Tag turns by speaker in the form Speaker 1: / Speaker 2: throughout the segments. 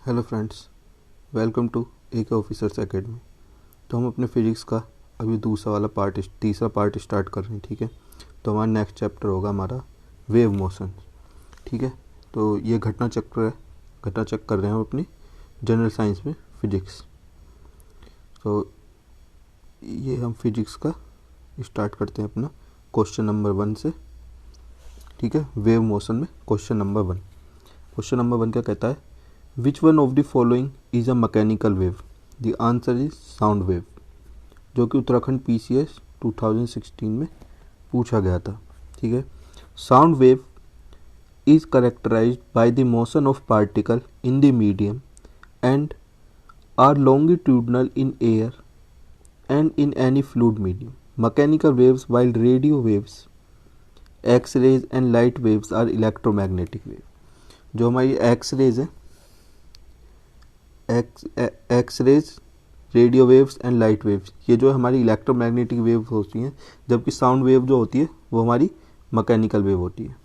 Speaker 1: Hello friends, welcome to AK officers academy. तो हम अपने फिजिक्स का अभी तीसरा पार्ट स्टार्ट कर रहे हैं। ठीक है, तो हमारा नेक्स्ट चैप्टर होगा हमारा वेव मोशन। ठीक है, तो ये घटना चक्र है, घटना चक्र कर रहे हैं हम अपनी जनरल साइंस में फिजिक्स। तो ये हम फिजिक्स का स्टार्ट करते हैं अपना क्वेश्चन नंबर 1 से। ठीक है, वेव मोशन में क्वेश्चन नंबर 1। क्वेश्चन नंबर 1 क्या कहता है? Which one of the following is a mechanical wave? The answer is sound wave, जो कि उत्तराखंड पीसीएस 2016 में पूछा गया था। ठीक है, sound wave is characterized by the motion of particle in the medium and are longitudinal in air and in any fluid medium. Mechanical waves, while radio waves, X-rays and light waves are electromagnetic wave. जो हमारी X-rays है, X-rays, radio waves and light waves, ये जो हमारी electromagnetic wave होती हैं, जबकि sound wave जो होती है वो हमारी मैकेनिकल वेव होती है।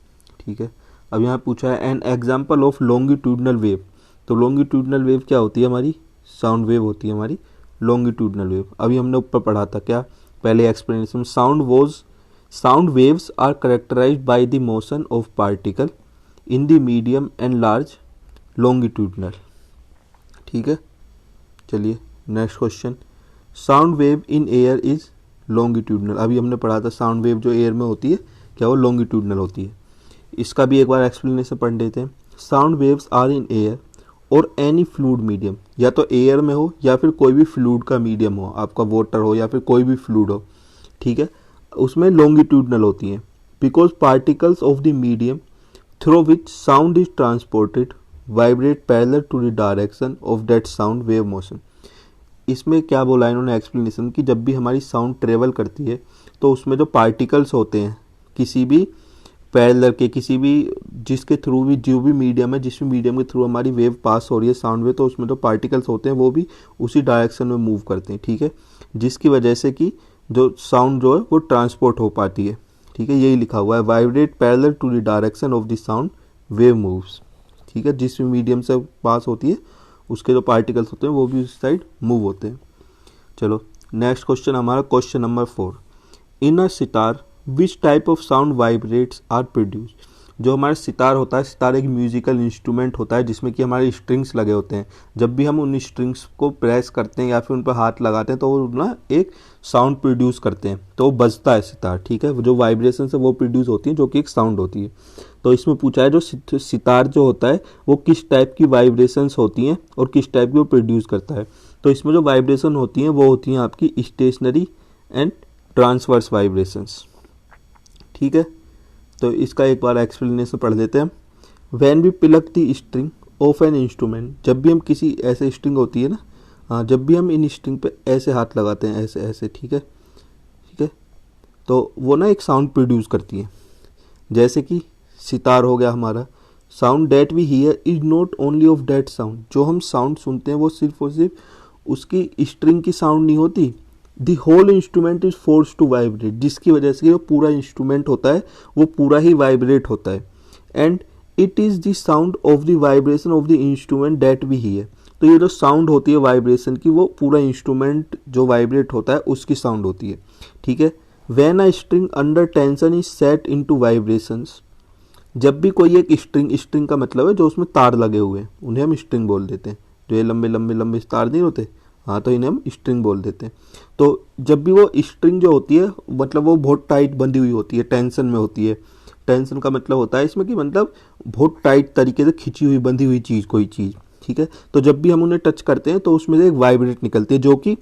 Speaker 1: ठीक है, अब यहाँ पूछा है N example of longitudinal wave. तो लॉन्गिट्यूडनल वेव क्या होती है? हमारी साउंड वेव होती है, हमारी लॉन्गिट्यूडनल वेव। अभी हमने ऊपर पढ़ा था क्या, पहले explanation, sound waves are characterised by the motion of particle in the medium and large longitudinal. ठीक है, चलिए next question, sound wave in air is longitudinal. अभी हमने पढ़ा था साउंड वेव जो एयर में होती है क्या वो लॉन्गिट्यूडनल होती है। इसका भी एक बार एक्सप्लेनेशन पढ़ लेते हैं। Sound waves are in air और एनी फ्लूइड मीडियम, या तो एयर में हो या फिर कोई भी फ्लूइड का मीडियम हो, आपका वाटर हो या फिर कोई भी फ्लूइड हो। ठीक है, उसमें लॉन्गिट्यूडनल होती है because particles of the medium through which sound is transported vibrate parallel to the direction of that sound wave motion. इसमें क्या बोला इन्होंने एक्सप्लेनेशन कि जब भी हमारी साउंड ट्रेवल करती है तो उसमें जो पार्टिकल्स होते हैं किसी भी पैरेलल के, किसी भी जिसके थ्रू भी, जो भी मीडियम है, जिस भी मीडियम के थ्रू हमारी वेव पास हो रही है साउंड वेव, तो उसमें जो पार्टिकल्स होते हैं वो भी उसी डायरेक्शन में मूव करते हैं। ठीक है, जिसकी वजह से कि जो साउंड जो है वो ट्रांसपोर्ट हो पाती है। ठीक है, यही लिखा हुआ है, vibrate parallel to the direction of the sound wave moves. ठीक है, जिस भी मीडियम से पास होती है उसके जो पार्टिकल्स होते हैं वो भी उस साइड मूव होते हैं। चलो नेक्स्ट क्वेश्चन हमारा question number 4, in a sitar which type of sound vibrates are produce. जो हमारा सितार होता है, सितार एक म्यूजिकल इंस्ट्रूमेंट होता है जिसमें कि हमारे स्ट्रिंग्स लगे होते हैं। जब भी हम उन स्ट्रिंग्स को प्रेस करते हैं या फिर उन पर हाथ लगाते हैं तो वो ना एक साउंड प्रोड्यूस करते हैं, तो वो बजता है सितार। ठीक है, जो वाइब्रेशन है वो प्रोड्यूस होती है जो कि एक साउंड होती है। तो इसमें पूछा है जो सितार जो होता है वो किस टाइप की वाइब्रेशंस होती हैं और किस टाइप की वो प्रोड्यूस करता है। तो इसमें जो वाइब्रेशन होती हैं वो होती हैं आपकी स्टेशनरी एंड ट्रांसवर्स वाइब्रेशंस। ठीक है, तो इसका एक बार एक्सप्लेनेशन पढ़ देते हैं। व्हेन वी पिलक the string of an instrument, जब भी हम किसी ऐसे स्ट्रिंग होती है ना, हाँ, जब भी हम इन स्ट्रिंग पे ऐसे हाथ लगाते हैं, ऐसे ऐसे, ठीक है, ठीक है, तो वो ना एक साउंड प्रोड्यूस करती है। जैसे कि सितार हो गया हमारा, sound that we hear is not only of that sound, जो हम साउंड सुनते हैं वो सिर्फ और सिर्फ उसकी स्ट्रिंग की साउंड नहीं होती, the whole instrument is force to vibrate, जिसकी वजह से जो पूरा इंस्ट्रूमेंट होता है वो पूरा ही वाइब्रेट होता है। And it is the sound of the vibration of the instrument that we hear. तो ये जो साउंड होती है वाइब्रेशन की वो पूरा इंस्ट्रूमेंट जो वाइब्रेट होता है उसकी साउंड होती है। ठीक है, when a string under tension is set into vibrations, जब भी कोई एक स्ट्रिंग का मतलब है जो उसमें तार लगे हुए हैं उन्हें हम स्ट्रिंग बोल देते हैं। जो ये लंबे लंबे लंबे तार नहीं होते, हाँ, तो इन्हें हम स्ट्रिंग बोल देते हैं। तो जब भी वो स्ट्रिंग जो होती है मतलब वो बहुत टाइट बंधी हुई होती है, टेंशन में होती है। टेंशन का मतलब होता है इसमें कि मतलब बहुत टाइट तरीके से खिंची हुई, बंधी हुई चीज़, कोई चीज़। ठीक है, तो जब भी हम उन्हें टच करते हैं तो उसमें से एक वाइब्रेट निकलती है जो कि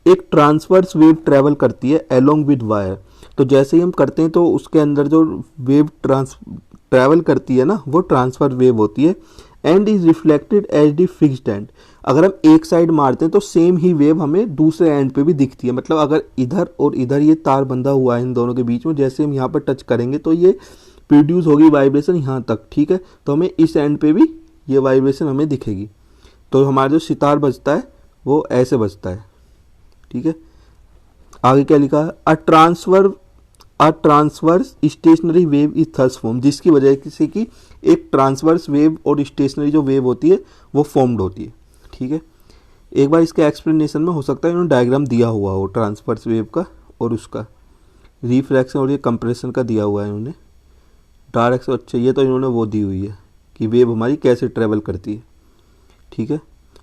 Speaker 1: एक ट्रांसवर्स वेव ट्रेवल करती है अलोंग विद वायर। तो जैसे ही हम करते हैं तो उसके अंदर जो वेव ट्रैवल करती है ना वो ट्रांसफर वेव होती है। And is reflected as the fixed end, अगर हम एक साइड मारते हैं तो सेम ही वेव हमें दूसरे एंड पे भी दिखती है। मतलब अगर इधर और इधर ये तार बंधा हुआ है इन दोनों के बीच में, जैसे हम यहाँ पर टच करेंगे तो ये प्रोड्यूस होगी वाइब्रेशन यहाँ तक। ठीक है, तो हमें इस एंड पे भी ये वाइब्रेशन हमें दिखेगी। तो हमारा जो सितार बजता है वो ऐसे बजता है। ठीक है, आगे क्या लिखा है, a transverse stationary wave is thus form, जिसकी वजह से कि एक ट्रांसवर्स वेव और स्टेशनरी जो वेव होती है वो फॉर्म्ड होती है। ठीक है, एक बार इसके एक्सप्लेनेशन में हो सकता है इन्होंने डायग्राम दिया हुआ हो ट्रांसवर्स वेव का और उसका रिफ्रैक्शन और ये कंप्रेशन का दिया हुआ है इन्होंने डायरेक्शन। अच्छा, ये तो इन्होंने वो दी हुई है कि वेव हमारी कैसे ट्रेवल करती है। ठीक है,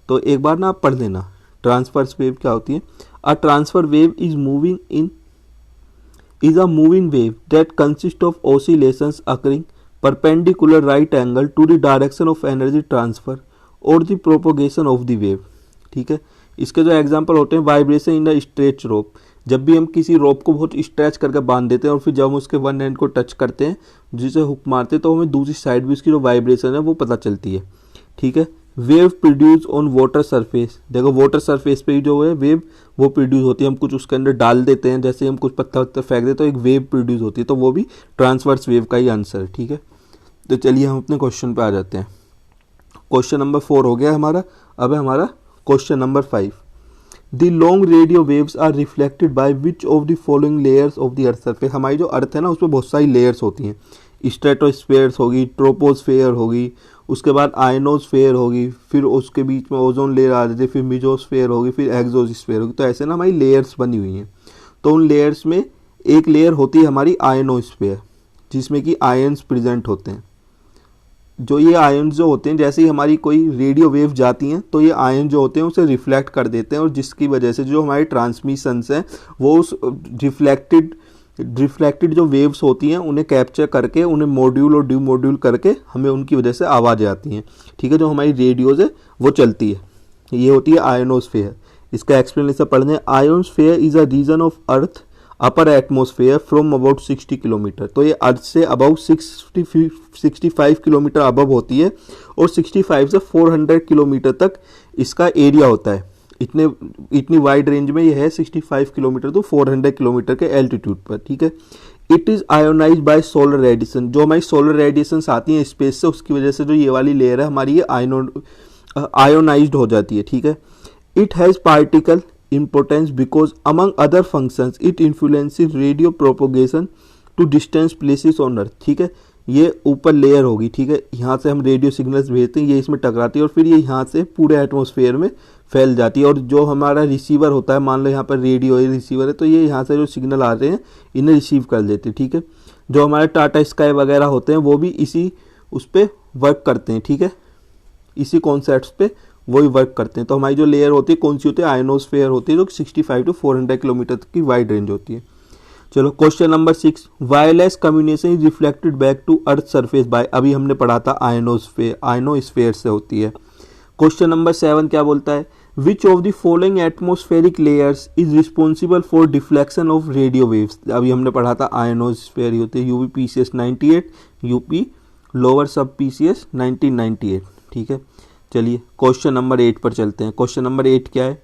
Speaker 1: तो एक बार ना आप पढ़ लेना ट्रांसवर्स वेव क्या होती है। A transfer wave is a moving wave that consists of oscillations occurring perpendicular right angle to the direction of energy transfer or the propagation of the wave। ठीक है, इसके जो एग्जांपल होते हैं वाइब्रेशन इन अ स्ट्रेच रोप, जब भी हम किसी रोप को बहुत स्ट्रेच करके बांध देते हैं और फिर जब हम उसके वन एंड को टच करते हैं जिसे हुक मारते हैं तो हमें दूसरी साइड भी उसकी जो वाइब्रेशन है वो पता चलती है। ठीक है, wave produce on water surface, देखो वाटर सरफेस पे ही जो है वेव वो प्रोड्यूस होती है, हम कुछ उसके अंदर डाल देते हैं, जैसे हम कुछ पत्थर वत्थर फेंक देते तो एक वेव प्रोड्यूस होती है, तो वो भी ट्रांसवर्स वेव का ही आंसर है। ठीक है, तो चलिए हम अपने क्वेश्चन पे आ जाते हैं। क्वेश्चन नंबर 4 हो गया हमारा, अब है हमारा question number 5। The long radio waves are reflected by which of the following layers of the earth surface. हमारी जो अर्थ है ना उसमें बहुत सारी लेयर्स होती हैं, स्ट्रेटोस्फेयर्स होगी, ट्रोपोस्फेयर होगी, उसके बाद आयनोस्फेयर होगी, फिर उसके बीच में ओजोन लेयर आ जाती है, फिर मिजोस्फेयर होगी, फिर एक्सोस्फेयर होगी। तो ऐसे ना हमारी लेयर्स बनी हुई हैं। तो उन लेयर्स में एक लेयर होती है हमारी आयनोस्फेयर, जिसमें कि आयन्स प्रेजेंट होते हैं। जो ये आयन्स जो होते हैं, जैसे ही हमारी कोई रेडियो वेव जाती हैं तो ये आयन जो होते हैं उसे रिफ्लेक्ट कर देते हैं, और जिसकी वजह से जो हमारे ट्रांसमिशंस हैं वो उस रिफ्लेक्टेड जो वेव्स होती हैं उन्हें कैप्चर करके उन्हें मॉड्यूल और डी मॉड्यूल करके हमें उनकी वजह से आवाज़ें आती हैं। ठीक है, जो हमारी रेडियोज है वो चलती है, ये होती है आयनोस्फेयर। इसका एक्सप्लेनेशन पढ़ने, ionosphere is a region of earth upper atmosphere from about 60 kilometre. तो ये अर्थ से अबाउट 65 किलोमीटर अबव होती है और 65 से 400 किलोमीटर तक इसका एरिया होता है। इतनी वाइड रेंज में ये है, 65 किलोमीटर तो 400 किलोमीटर के एल्टीट्यूड पर। ठीक है, it is ionise by solar radiation, जो हमारी सोलर रेडिएशन आती हैं स्पेस से, उसकी वजह से जो ये वाली लेयर है हमारी ये आयोनाइज्ड हो जाती है। ठीक है, it has particle importance because among other functions it influences radio propagation to distant places on earth। ठीक है, ये ऊपर लेयर होगी। ठीक है, यहाँ से हम रेडियो सिग्नल्स भेजते हैं, ये इसमें टकराती है और फिर ये यहाँ से पूरे एटमॉस्फेयर में फैल जाती है। और जो हमारा रिसीवर होता है, मान लो यहाँ पर रेडियो रिसीवर है, तो ये यहाँ से जो सिग्नल आ रहे हैं इन्हें रिसीव कर लेते हैं। ठीक है, जो हमारे टाटा स्काई वगैरह होते हैं वो भी इसी उस पर वर्क करते हैं। ठीक है, इसी कॉन्सेप्ट पे वही वर्क करते हैं। तो हमारी जो लेयर होती है कौन सी होती है, आयनोस्फेयर होती है, जो 65 to 400 किलोमीटर की वाइड रेंज होती है। चलो question number 6, wireless communication is reflected back to earth surface by, अभी हमने पढ़ा था आयनोस्फेयर से होती है। क्वेश्चन नंबर 7 क्या बोलता है, which of the following atmospheric layers is responsible for deflection of radio waves. अभी हमने पढ़ा था आयनोस्फेयर ही होती है, UPCS 98, यूपी लोअर सब PCS 1998। ठीक है, चलिए क्वेश्चन नंबर 8 पर चलते हैं। क्वेश्चन नंबर 8 क्या है,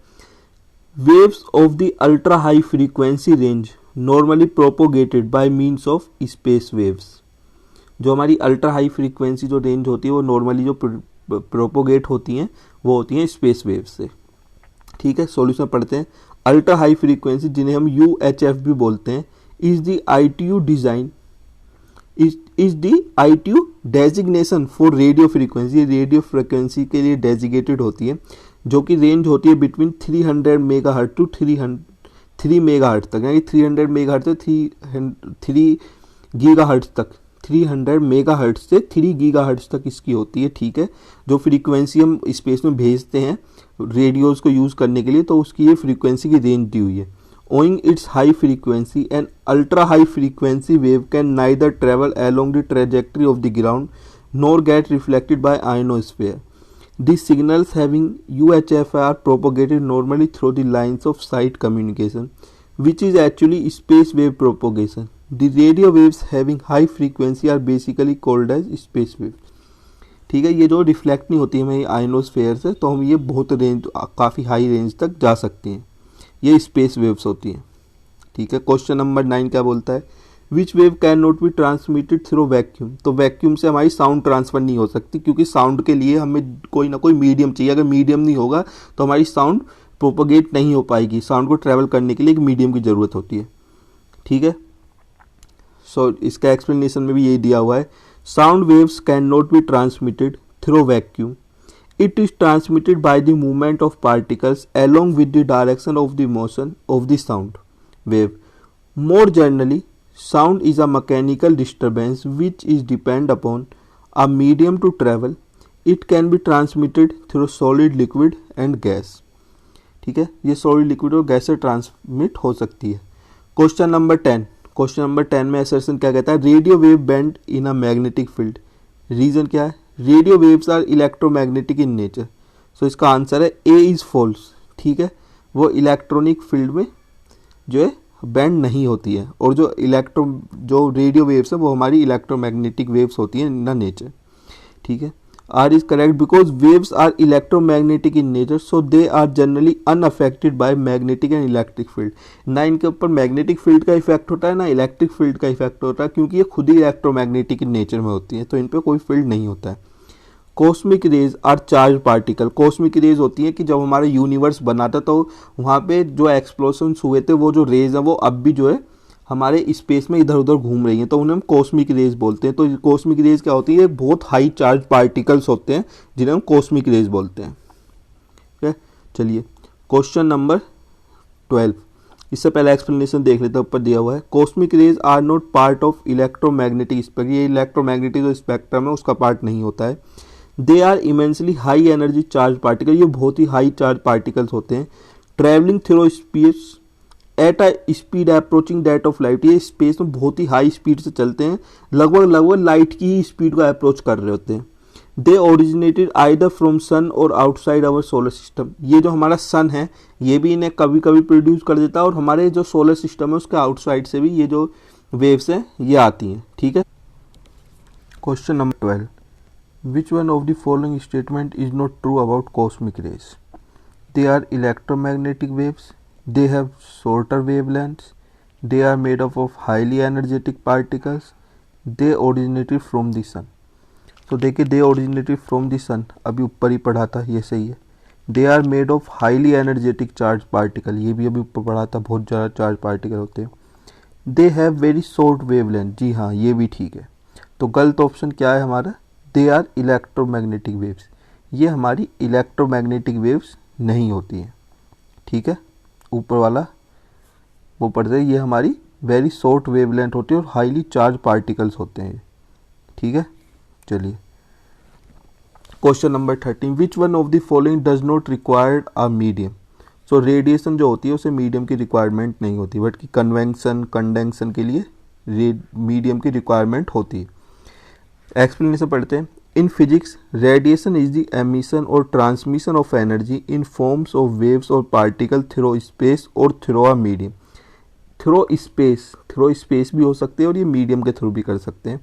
Speaker 1: waves of the ultra high frequency range normally propagated by means of space waves. जो हमारी अल्ट्रा हाई फ्रीक्वेंसी जो रेंज होती है वो नॉर्मली जो प्रोपोगेट होती हैं वो होती हैं स्पेस वेव्स से। ठीक है, सॉल्यूशन पढ़ते हैं। अल्ट्रा हाई फ्रीक्वेंसी, जिन्हें हम UHF भी बोलते हैं, is the ITU design is the ITU designation for radio frequency, radio frequency के लिए डेजिग्नेटेड होती है, जो कि रेंज होती है बिटवीन 300 मेगाहर्ट्ज टू 3 मेगाहर्ट्ज तक, यानी 300 मेगाहर्ट्ज से 3 गीगाहर्ट्ज तक, 300 मेगाहर्ट्ज से 3 गीगाहर्ट्ज तक इसकी होती है। ठीक है, जो फ्रीक्वेंसी हम स्पेस में भेजते हैं रेडियोज़ को यूज़ करने के लिए, तो उसकी ये फ्रीक्वेंसी की रेंज दी हुई है। Owing its high frequency, an ultra high frequency wave can neither travel along the trajectory of the ground nor get reflected by ionosphere. These signals having UHF are propagated normally through the lines of sight communication, which is actually space wave propagation. The radio waves having high frequency are basically called as space waves. ठीक है, ये जो reflect नहीं होती है हमारी ionosphere से, तो हम ये बहुत रेंज, काफ़ी हाई रेंज तक जा सकते हैं, ये स्पेस वेव्स होती हैं। ठीक है, क्वेश्चन नंबर 9 क्या बोलता है, which wave can not be transmitted through vacuum. तो वैक्यूम से हमारी साउंड ट्रांसफर नहीं हो सकती, क्योंकि साउंड के लिए हमें कोई ना कोई मीडियम चाहिए। अगर मीडियम नहीं होगा तो हमारी साउंड प्रोपोगेट नहीं हो पाएगी। साउंड को ट्रैवल करने के लिए एक मीडियम की ज़रूरत होती है। ठीक है, सो इसका एक्सप्लेनेशन में भी यही दिया हुआ है, sound waves can not be transmitted through vacuum, it is transmitted by the movement of particles along with the direction of the motion of the sound wave. More generally, sound is a mechanical disturbance which is depend upon a medium to travel. It can be transmitted through solid, liquid and gas. ठीक है, ये solid, liquid और gas से transmit हो सकती है। Question number 10, question number 10 में assertion क्या कहता है, radio wave bend in a magnetic field. Reason क्या है, radio waves are electromagnetic in nature. So इसका आंसर है ए इज फॉल्स। ठीक है, वो इलेक्ट्रॉनिक फील्ड में जो है बैंड नहीं होती है, और जो रेडियो वेव्स है वो हमारी इलेक्ट्रोमैग्नेटिक वेव्स होती हैं इन नेचर। ठीक है, R is correct because waves are electromagnetic in nature, so they are generally unaffected by magnetic and electric field. ना इनके ऊपर मैग्नेटिक फील्ड का इफेक्ट होता है, ना इलेक्ट्रिक फील्ड का इफेक्ट होता है, क्योंकि ये खुद ही इलेक्ट्रोमैग्नेटिक इन नेचर में होती है, तो इन पर कोई फील्ड नहीं होता है। Cosmic rays are charge particle. Cosmic rays होती है कि जब हमारा यूनिवर्स बना था तो वहाँ पे जो एक्सप्लोजन हुए थे, वो जो रेज है वो अब भी जो है हमारे स्पेस में इधर उधर घूम रही हैं, तो उन्हें हम कॉस्मिक रेज बोलते हैं। तो कॉस्मिक रेज क्या होती है, बहुत हाई चार्ज पार्टिकल्स होते हैं जिन्हें हम कॉस्मिक रेज बोलते हैं। ठीक है, चलिए क्वेश्चन नंबर 12, इससे पहले एक्सप्लेनेशन देख लेते हैं, ऊपर दिया हुआ है, cosmic rays are not part of electromagnetic spectrum. ये इलेक्ट्रोमैग्नेटिक जो स्पेक्ट्रम है उसका पार्ट नहीं होता है। They are immensely high energy charge particle. ये बहुत ही हाई चार्ज पार्टिकल्स होते हैं। Travelling through space at a speed approaching that of light. ये स्पेस में बहुत ही हाई स्पीड से चलते हैं, लगभग लाइट की ही स्पीड को अप्रोच कर रहे होते हैं। दे ओरिजिनेटेड आइदर फ्रॉम सन और आउटसाइड आवर सोलर सिस्टम। ये जो हमारा सन है ये भी इन्हें कभी कभी प्रोड्यूस कर देता है, और हमारे जो सोलर सिस्टम है उसके आउटसाइड से भी ये जो वेव्स हैं ये आती हैं। ठीक है, question number 12, Which one of the following statement is not true about cosmic rays? They are electromagnetic waves. They have shorter wavelengths. They are made up of highly energetic particles. They originated from the sun. तो देखिए, they originated from the sun अभी ऊपर ही पढ़ा था, ये सही है। They are made of highly energetic charged particle, ये भी अभी ऊपर पढ़ा था, बहुत ज़्यादा चार्ज पार्टिकल होते हैं। They have very short wavelength, जी हाँ ये भी ठीक है। तो गलत ऑप्शन क्या है हमारा, दे आर इलेक्ट्रोमैग्नेटिक वेव्स। ये हमारी इलेक्ट्रोमैग्नेटिक वेव्स नहीं होती हैं। ठीक है, ऊपर वाला वो पढ़ते हैं, ये हमारी वेरी शॉर्ट वेवलेंथ होती है और हाईली चार्ज पार्टिकल्स होते हैं। ठीक है, चलिए question number 13, which one of the following does not required a medium. So radiation जो होती है उसे मीडियम की रिक्वायरमेंट नहीं होती, बट कि कन्वेंशन कंडेंशन के लिए मीडियम की रिक्वायरमेंट होती है। एक्सप्लेनेशन पढ़ते हैं। In physics radiation is the emission or transmission of energy in forms of waves or particle through space or through a medium. Through space भी हो सकते हैं और ये मीडियम के थ्रू भी कर सकते हैं।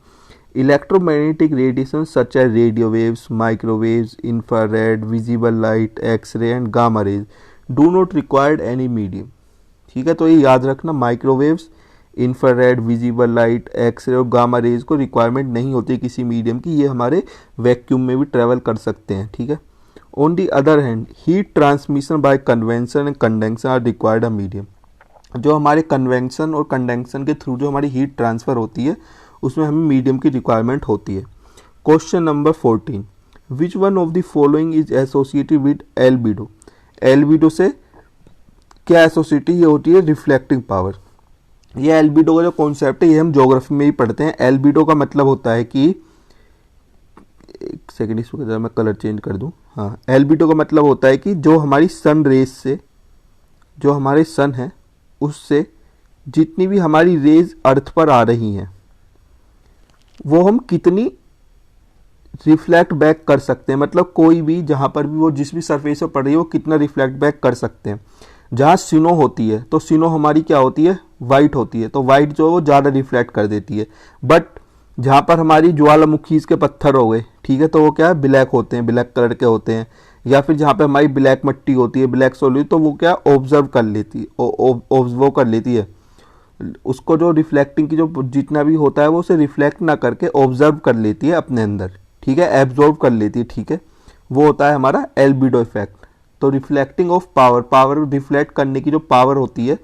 Speaker 1: Electromagnetic radiation such as radio waves, microwaves, infrared, visible light, X-ray and gamma rays do not required any medium. ठीक है, तो ये याद रखना, microwaves, infrared, visible light, X-ray और गामा रेज को रिक्वायरमेंट नहीं होती किसी मीडियम की, ये हमारे वैक्यूम में भी ट्रेवल कर सकते हैं। ठीक है, on the other hand heat transmission by convection and conduction are required a medium. जो हमारे कन्वेंशन और कंडेंशन के थ्रू जो हमारी हीट ट्रांसफर होती है उसमें हमें मीडियम की रिक्वायरमेंट होती है। Question number 14, which one of the following is associated with albedo. Albedo से क्या एसोसिएटेड ये होती है, रिफ्लेक्टिंग पावर। ये एल्बिडो का जो कॉन्सेप्ट है ये हम ज्योग्राफी में ही पढ़ते हैं। एल्बिडो का मतलब होता है कि, एक सेकेंड इसको जरा मैं कलर चेंज कर दूं। हाँ, एल्बिडो का मतलब होता है कि जो हमारी सन रेज से, जो हमारे सन है उससे जितनी भी हमारी रेज अर्थ पर आ रही हैं वो हम कितनी रिफ्लेक्ट बैक कर सकते हैं। मतलब कोई भी जहाँ पर भी वो जिस भी सरफेस पर पड़ रही है वो कितना रिफ्लेक्ट बैक कर सकते हैं। जहाँ सिनो होती है तो सिनो हमारी क्या होती है, वाइट होती है, तो वाइट जो है वो ज़्यादा रिफ्लेक्ट कर देती है। बट जहाँ पर हमारी ज्वालामुखी के पत्थर हो गए, ठीक है, तो वो क्या है, ब्लैक होते हैं, ब्लैक कलर के होते हैं। या फिर जहाँ पे हमारी ब्लैक मिट्टी होती है, ब्लैक सोल, तो वो क्या ऑब्जर्व कर लेती है उसको, जो रिफ्लेक्टिंग की जो जितना भी होता है वो उसे रिफ्लेक्ट ना करके ऑब्जर्व कर लेती है अपने अंदर। ठीक है, एब्जॉर्व कर लेती है। ठीक है, वो होता है हमारा एल्बिडो इफेक्ट। तो रिफ्लेक्टिंग ऑफ पावर रिफ्लेक्ट करने की जो पावर होती है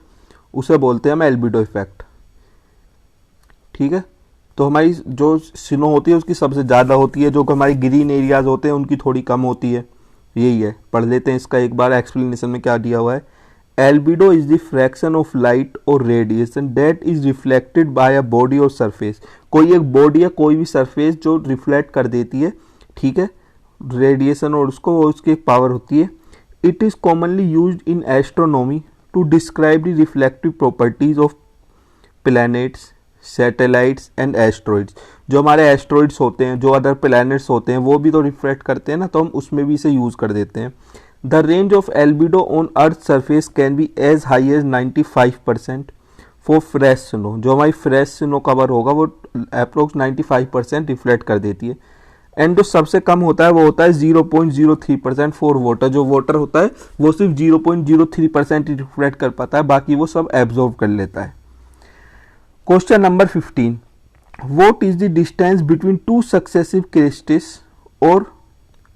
Speaker 1: उसे बोलते हैं हम एल्बिडो इफेक्ट। ठीक है। तो हमारी जो स्नो होती है उसकी सबसे ज़्यादा होती है, जो कि हमारी ग्रीन एरियाज होते हैं उनकी थोड़ी कम होती है। यही है, पढ़ लेते हैं इसका एक बार एक्सप्लेनेशन में क्या दिया हुआ है। Albedo is the fraction of light or radiation that is reflected by a body or surface. कोई एक बॉडी या कोई भी सरफेस जो रिफ्लेक्ट कर देती है, ठीक है, रेडिएशन और उसको, वो उसकी एक पावर होती है। It is commonly used in astronomy to describe the reflective properties of planets, satellites and asteroids. जो हमारे एस्ट्रॉइड्स होते हैं, जो अदर प्लैनेट्स होते हैं, वो भी तो रिफ्लेक्ट करते हैं ना, तो हम उसमें भी इसे यूज़ कर देते हैं। The range of albedo on earth surface can be as high as 95% for fresh snow. जो हमारी फ्रेश स्नो कवर होगा वो अप्रोक्स 95% रिफ्लेक्ट कर देती है। एंड जो सबसे कम होता है वो होता है 0.03% फॉर वाटर। जो वाटर होता है वो सिर्फ 0.03% ही रिफ्लेक्ट कर पाता है, बाकी वो सब एब्जॉर्ब कर लेता है। Question number 15, what is the distance between two successive crests or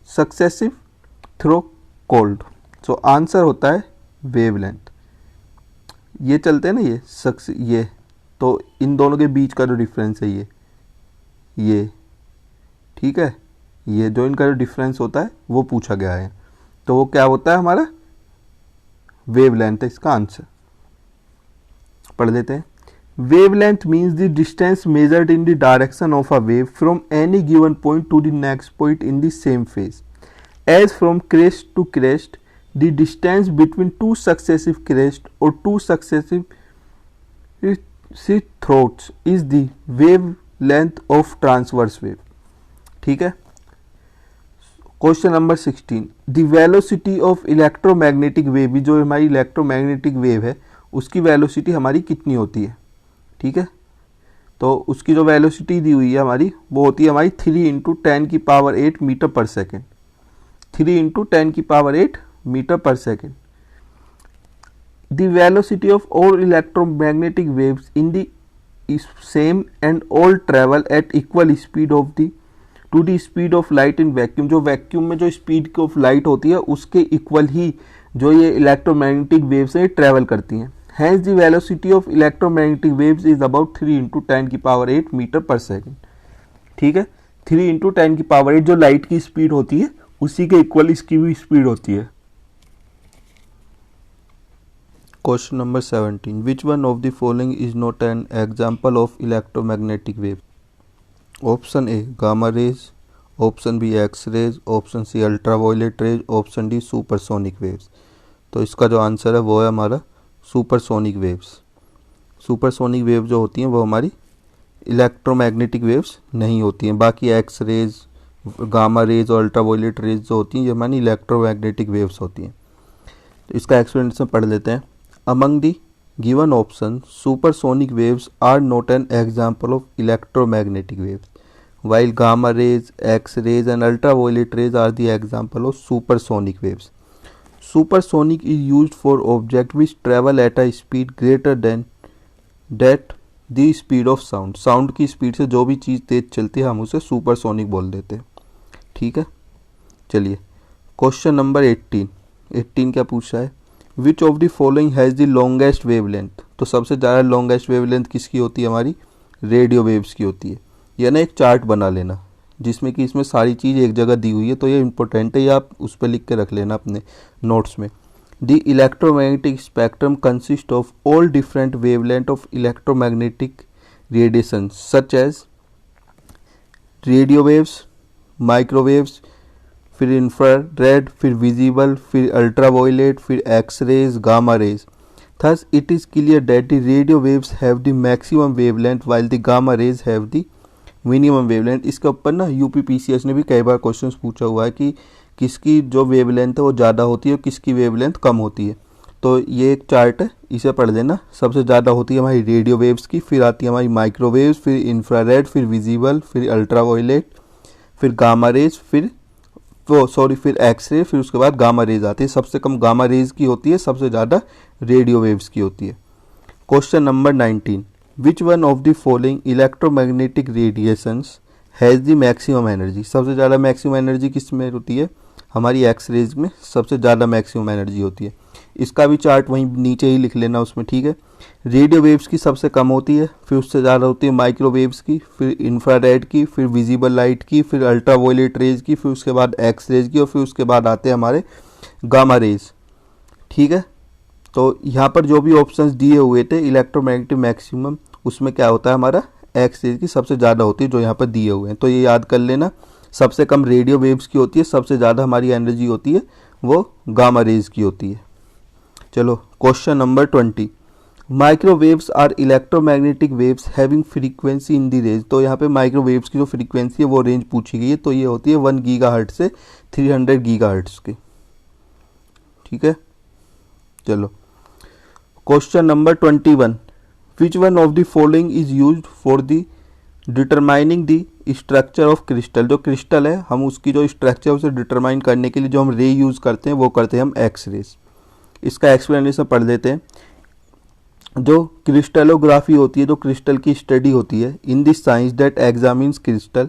Speaker 1: successive troughs cold. So answer होता है वेवलेंथ। ये चलते हैं ना ये तो इन दोनों के बीच का जो डिफरेंस है ये ठीक है, ये जो इनका जो डिफरेंस होता है वो पूछा गया है, तो वो क्या होता है हमारा वेवलेंथ है इसका आंसर। पढ़ लेते हैं। Wavelength means the distance measured in the direction of a wave from any given point two the next point in the same phase. As from crest to crest, the distance between two successive crests or two successive throats is the wavelength of transverse wave। ठीक है। Question number 16, the velocity of electromagnetic wave, जो हमारी electromagnetic wave है उसकी velocity हमारी कितनी होती है। ठीक है, तो उसकी जो वेलोसिटी दी हुई है हमारी वो होती है हमारी 3 into 10⁸ metre per second. 3 into 10⁸ metre per second. The velocity of all electromagnetic waves in the same and all travel at equal speed of the to the speed of light in vacuum। जो vacuum में जो speed of light होती है उसके equal ही जो ये electromagnetic waves है travel करती हैं। Hence the velocity of electromagnetic waves is about 3 into 10⁸ metre per second. ठीक है, 3 इंटू 10⁸ जो लाइट की स्पीड होती है उसी के इक्वल इसकी भी स्पीड होती है। Question number 17, which one of the following is not an example of electromagnetic wave. Option A gamma rays, option B X rays, option C ultraviolet rays, option D supersonic waves. तो इसका जो answer है वो है हमारा supersonic waves. Supersonic wave जो होती हैं वो हमारी इलेक्ट्रोमैग्नेटिक वेव्स नहीं होती हैं। बाकी एक्स रेज, गामा रेज और अल्ट्रावायलेट रेज जो होती हैं ये हमारी इलेक्ट्रोमैग्नेटिक वेव्स होती हैं। तो इसका एक्सप्लेनेशन पढ़ लेते हैं। Among the given option supersonic waves are not an example of electromagnetic waves, while gamma rays, X rays and ultraviolet rays are the example of supersonic waves. Supersonic is used for objects which travel at a speed greater than that the speed of sound. Sound की speed से जो भी चीज़ तेज चलती है हम उसे supersonic बोल देते हैं. ठीक है, चलिए क्वेश्चन नंबर 18 क्या पूछा है, which of the following has the longest wavelength. तो सबसे ज़्यादा लॉन्गेस्ट वेवलेंथ किसकी होती है, हमारी रेडियो वेव्स की होती है. यह ना एक चार्ट बना लेना जिसमें कि इसमें सारी चीज़ एक जगह दी हुई है, तो ये इंपॉर्टेंट है, ये आप उस पर लिख के रख लेना अपने नोट्स में. The electromagnetic spectrum consist of all different wavelength of electromagnetic radiation such as radio waves, microwaves, फिर इंफ्रारेड, फिर विजिबल, फिर अल्ट्रावायलेट, फिर X rays, gamma rays. Thus, it is clear that the radio waves have the maximum wavelength while the gamma rays have the minimum wavelength. इसके ऊपर ना UPPCS ने भी कई बार क्वेश्चंस पूछा हुआ है कि किसकी जो वेवलेंथ है वो ज़्यादा होती है और किसकी वेवलेंथ कम होती है. तो ये एक चार्ट है, इसे पढ़ लेना. सबसे ज़्यादा होती है हमारी रेडियो वेव्स की, फिर आती है हमारी माइक्रोवेव्स, फिर इंफ्रारेड, फिर विजिबल, फिर अल्ट्रावायलेट, फिर गामा रेज, फिर एक्स रे, फिर उसके बाद गामा रेज आती है. सबसे कम गामा रेज की होती है, सबसे ज़्यादा रेडियो वेव्स की होती है. Question number 19, which one of the following electromagnetic radiations has the maximum energy. सबसे ज़्यादा मैक्सिमम एनर्जी किस में होती है, हमारी एक्स रेज में सबसे ज़्यादा मैक्सिमम एनर्जी होती है। इसका भी चार्ट वहीं नीचे ही लिख लेना उसमें, ठीक है। रेडियो वेव्स की सबसे कम होती है, फिर उससे ज़्यादा होती है माइक्रोवेव्स की, फिर इंफ्रारेड की, फिर विजिबल लाइट की, फिर अल्ट्रावायलेट रेज की, फिर उसके बाद एक्स रेज की, और फिर उसके बाद आते हैं हमारे गामा रेज, ठीक है। तो यहाँ पर जो भी ऑप्शंस दिए हुए थे इलेक्ट्रोमैग्नेटिक मैक्सिमम, उसमें क्या होता है हमारा एक्स रेज की सबसे ज़्यादा होती है जो यहाँ पर दिए हुए हैं। तो ये याद कर लेना, सबसे कम रेडियो वेव्स की होती है, सबसे ज़्यादा हमारी एनर्जी होती है वो गामा रेज की होती है। चलो question number 20, microwaves are electromagnetic waves having frequency in the range. तो यहाँ पे माइक्रोवेव्स की जो फ्रीक्वेंसी है वो रेंज पूछी गई है, तो ये होती है 1 गीगाहर्ट्ज से 300 गीगाहर्ट्ज की, ठीक है। चलो question number 21, which one of the following is used for the determining the structure of crystal. जो क्रिस्टल है हम उसकी जो स्ट्रक्चर उसे डिटरमाइन करने के लिए जो हम रे यूज़ करते हैं वो करते हैं हम एक्स रेज। इसका एक्सप्लेनेशन पढ़ लेते हैं। जो क्रिस्टलोग्राफी होती है, जो क्रिस्टल की स्टडी होती है, in this science that examines crystal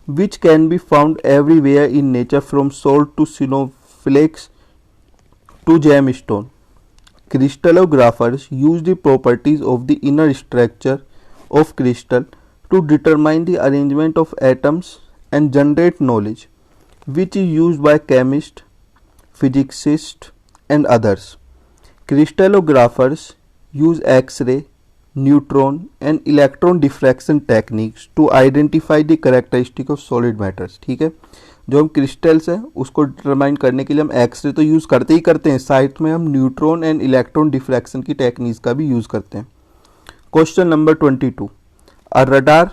Speaker 1: which can be found everywhere in nature from salt to snowflakes to gemstone. Crystallographers use the properties of the inner structure of crystal to determine the arrangement of atoms and generate knowledge, which is used by chemists, physicists, and others. Crystallographers use X-ray, neutron, and electron diffraction techniques to identify the characteristic of solid matters. ठीक है, जो हम crystals हैं उसको determine करने के लिए हम एक्सरे तो यूज़ करते ही करते हैं, साथ में हम न्यूट्रॉन एंड इलेक्ट्रॉन डिफ्रैक्शन की टेक्निक्स का भी यूज़ करते हैं। Question number 22, a radar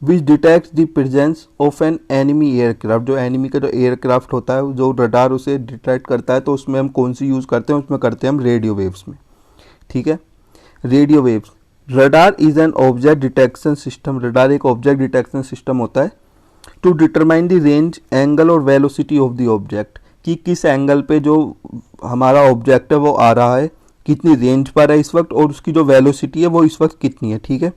Speaker 1: which detects the presence of an enemy aircraft. जो एनिमी का जो एयरक्राफ्ट होता है, जो रडार उसे डिटेक्ट करता है, तो उसमें हम कौन सी यूज़ करते हैं, उसमें करते हैं हम रेडियो वेव्स में, ठीक है। Radio waves, radar is an object detection system. Radar एक ऑब्जेक्ट डिटेक्शन सिस्टम होता है to determine the range, angle और वेलोसिटी ऑफ द ऑब्जेक्ट, कि किस एंगल पे जो हमारा ऑब्जेक्ट है वो आ रहा है, कितनी रेंज पर है इस वक्त, और उसकी जो वेलोसिटी है वो इस वक्त कितनी है, ठीक है।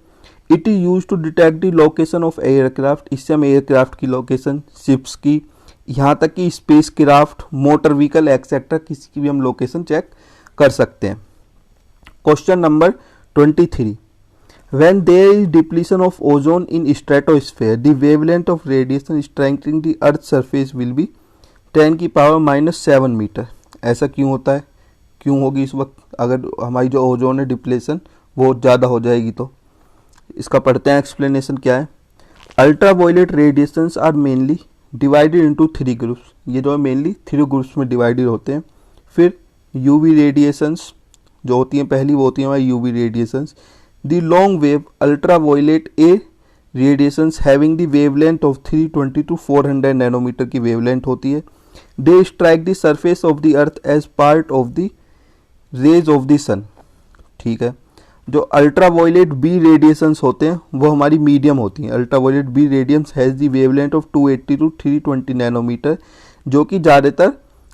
Speaker 1: It is use to detect the location of aircraft. इससे हम एयरक्राफ्ट की लोकेशन, शिप्स की, यहाँ तक कि space craft, motor vehicle etcetera, किसी की भी हम लोकेशन चेक कर सकते हैं। Question number 23, when there is depletion of ozone in stratosphere, the wavelength of radiation striking the earth surface will be 10 की पावर -7 मीटर। ऐसा क्यों होता है, क्यों होगी इस वक्त, अगर हमारी जो ओजोन है डिप्लेशन वो ज़्यादा हो जाएगी तो। इसका पढ़ते हैं, एक्सप्लेनेशन क्या है। Ultraviolet radiations are mainly divided into 3 groups. ये जो है मेनली 3 ग्रुप्स में डिवाइडेड होते हैं। फिर यूवी रेडिएशंस जो होती हैं, पहली वो होती हैं हमारी UV radiations. The long wave ultraviolet A radiations having the wavelength of 320 to 400 nanometre की wavelength होती है। They strike the surface of the earth as part of the rays of the sun, ठीक है। जो अल्ट्रावायलेट बी रेडिएशंस होते हैं वो हमारी मीडियम होती हैं। Ultraviolet B radiance has the wavelength of 280 to 320 nanometer, जो कि ज़्यादातर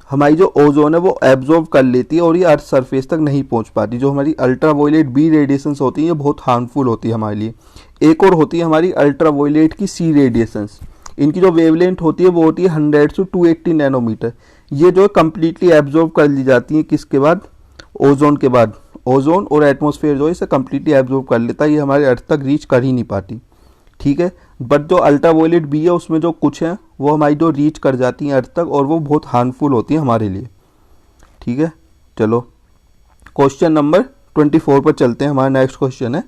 Speaker 1: हमारी जो ओजोन है वो एब्जॉर्ब कर लेती है और ये अर्थ सरफेस तक नहीं पहुंच पाती। जो हमारी अल्ट्रावायलेट बी रेडिएशंस होती हैं ये बहुत हार्मफुल होती है हमारे लिए। एक और होती है हमारी अल्ट्रावायलेट की सी रेडिएशंस। इनकी जो वेवलेंथ होती है वो होती है 100 से 280 नैनोमीटर। ये जो है कम्प्लीटली एब्जॉर्ब कर ली जाती हैं किसके बाद, ओजोन के बाद। ओजोन और एटमॉस्फेयर जो है इसे कम्प्लीटली एब्जॉर्ब कर लेता है, ये हमारे अर्थ तक रीच कर ही नहीं पाती, ठीक है। बट जो अल्ट्रावायलेट बी है उसमें जो कुछ है वो हमारी जो रीच कर जाती हैं अर्थ तक, और वो बहुत हार्मफुल होती है हमारे लिए, ठीक है। चलो क्वेश्चन नंबर 24 पर चलते हैं। हमारा नेक्स्ट क्वेश्चन है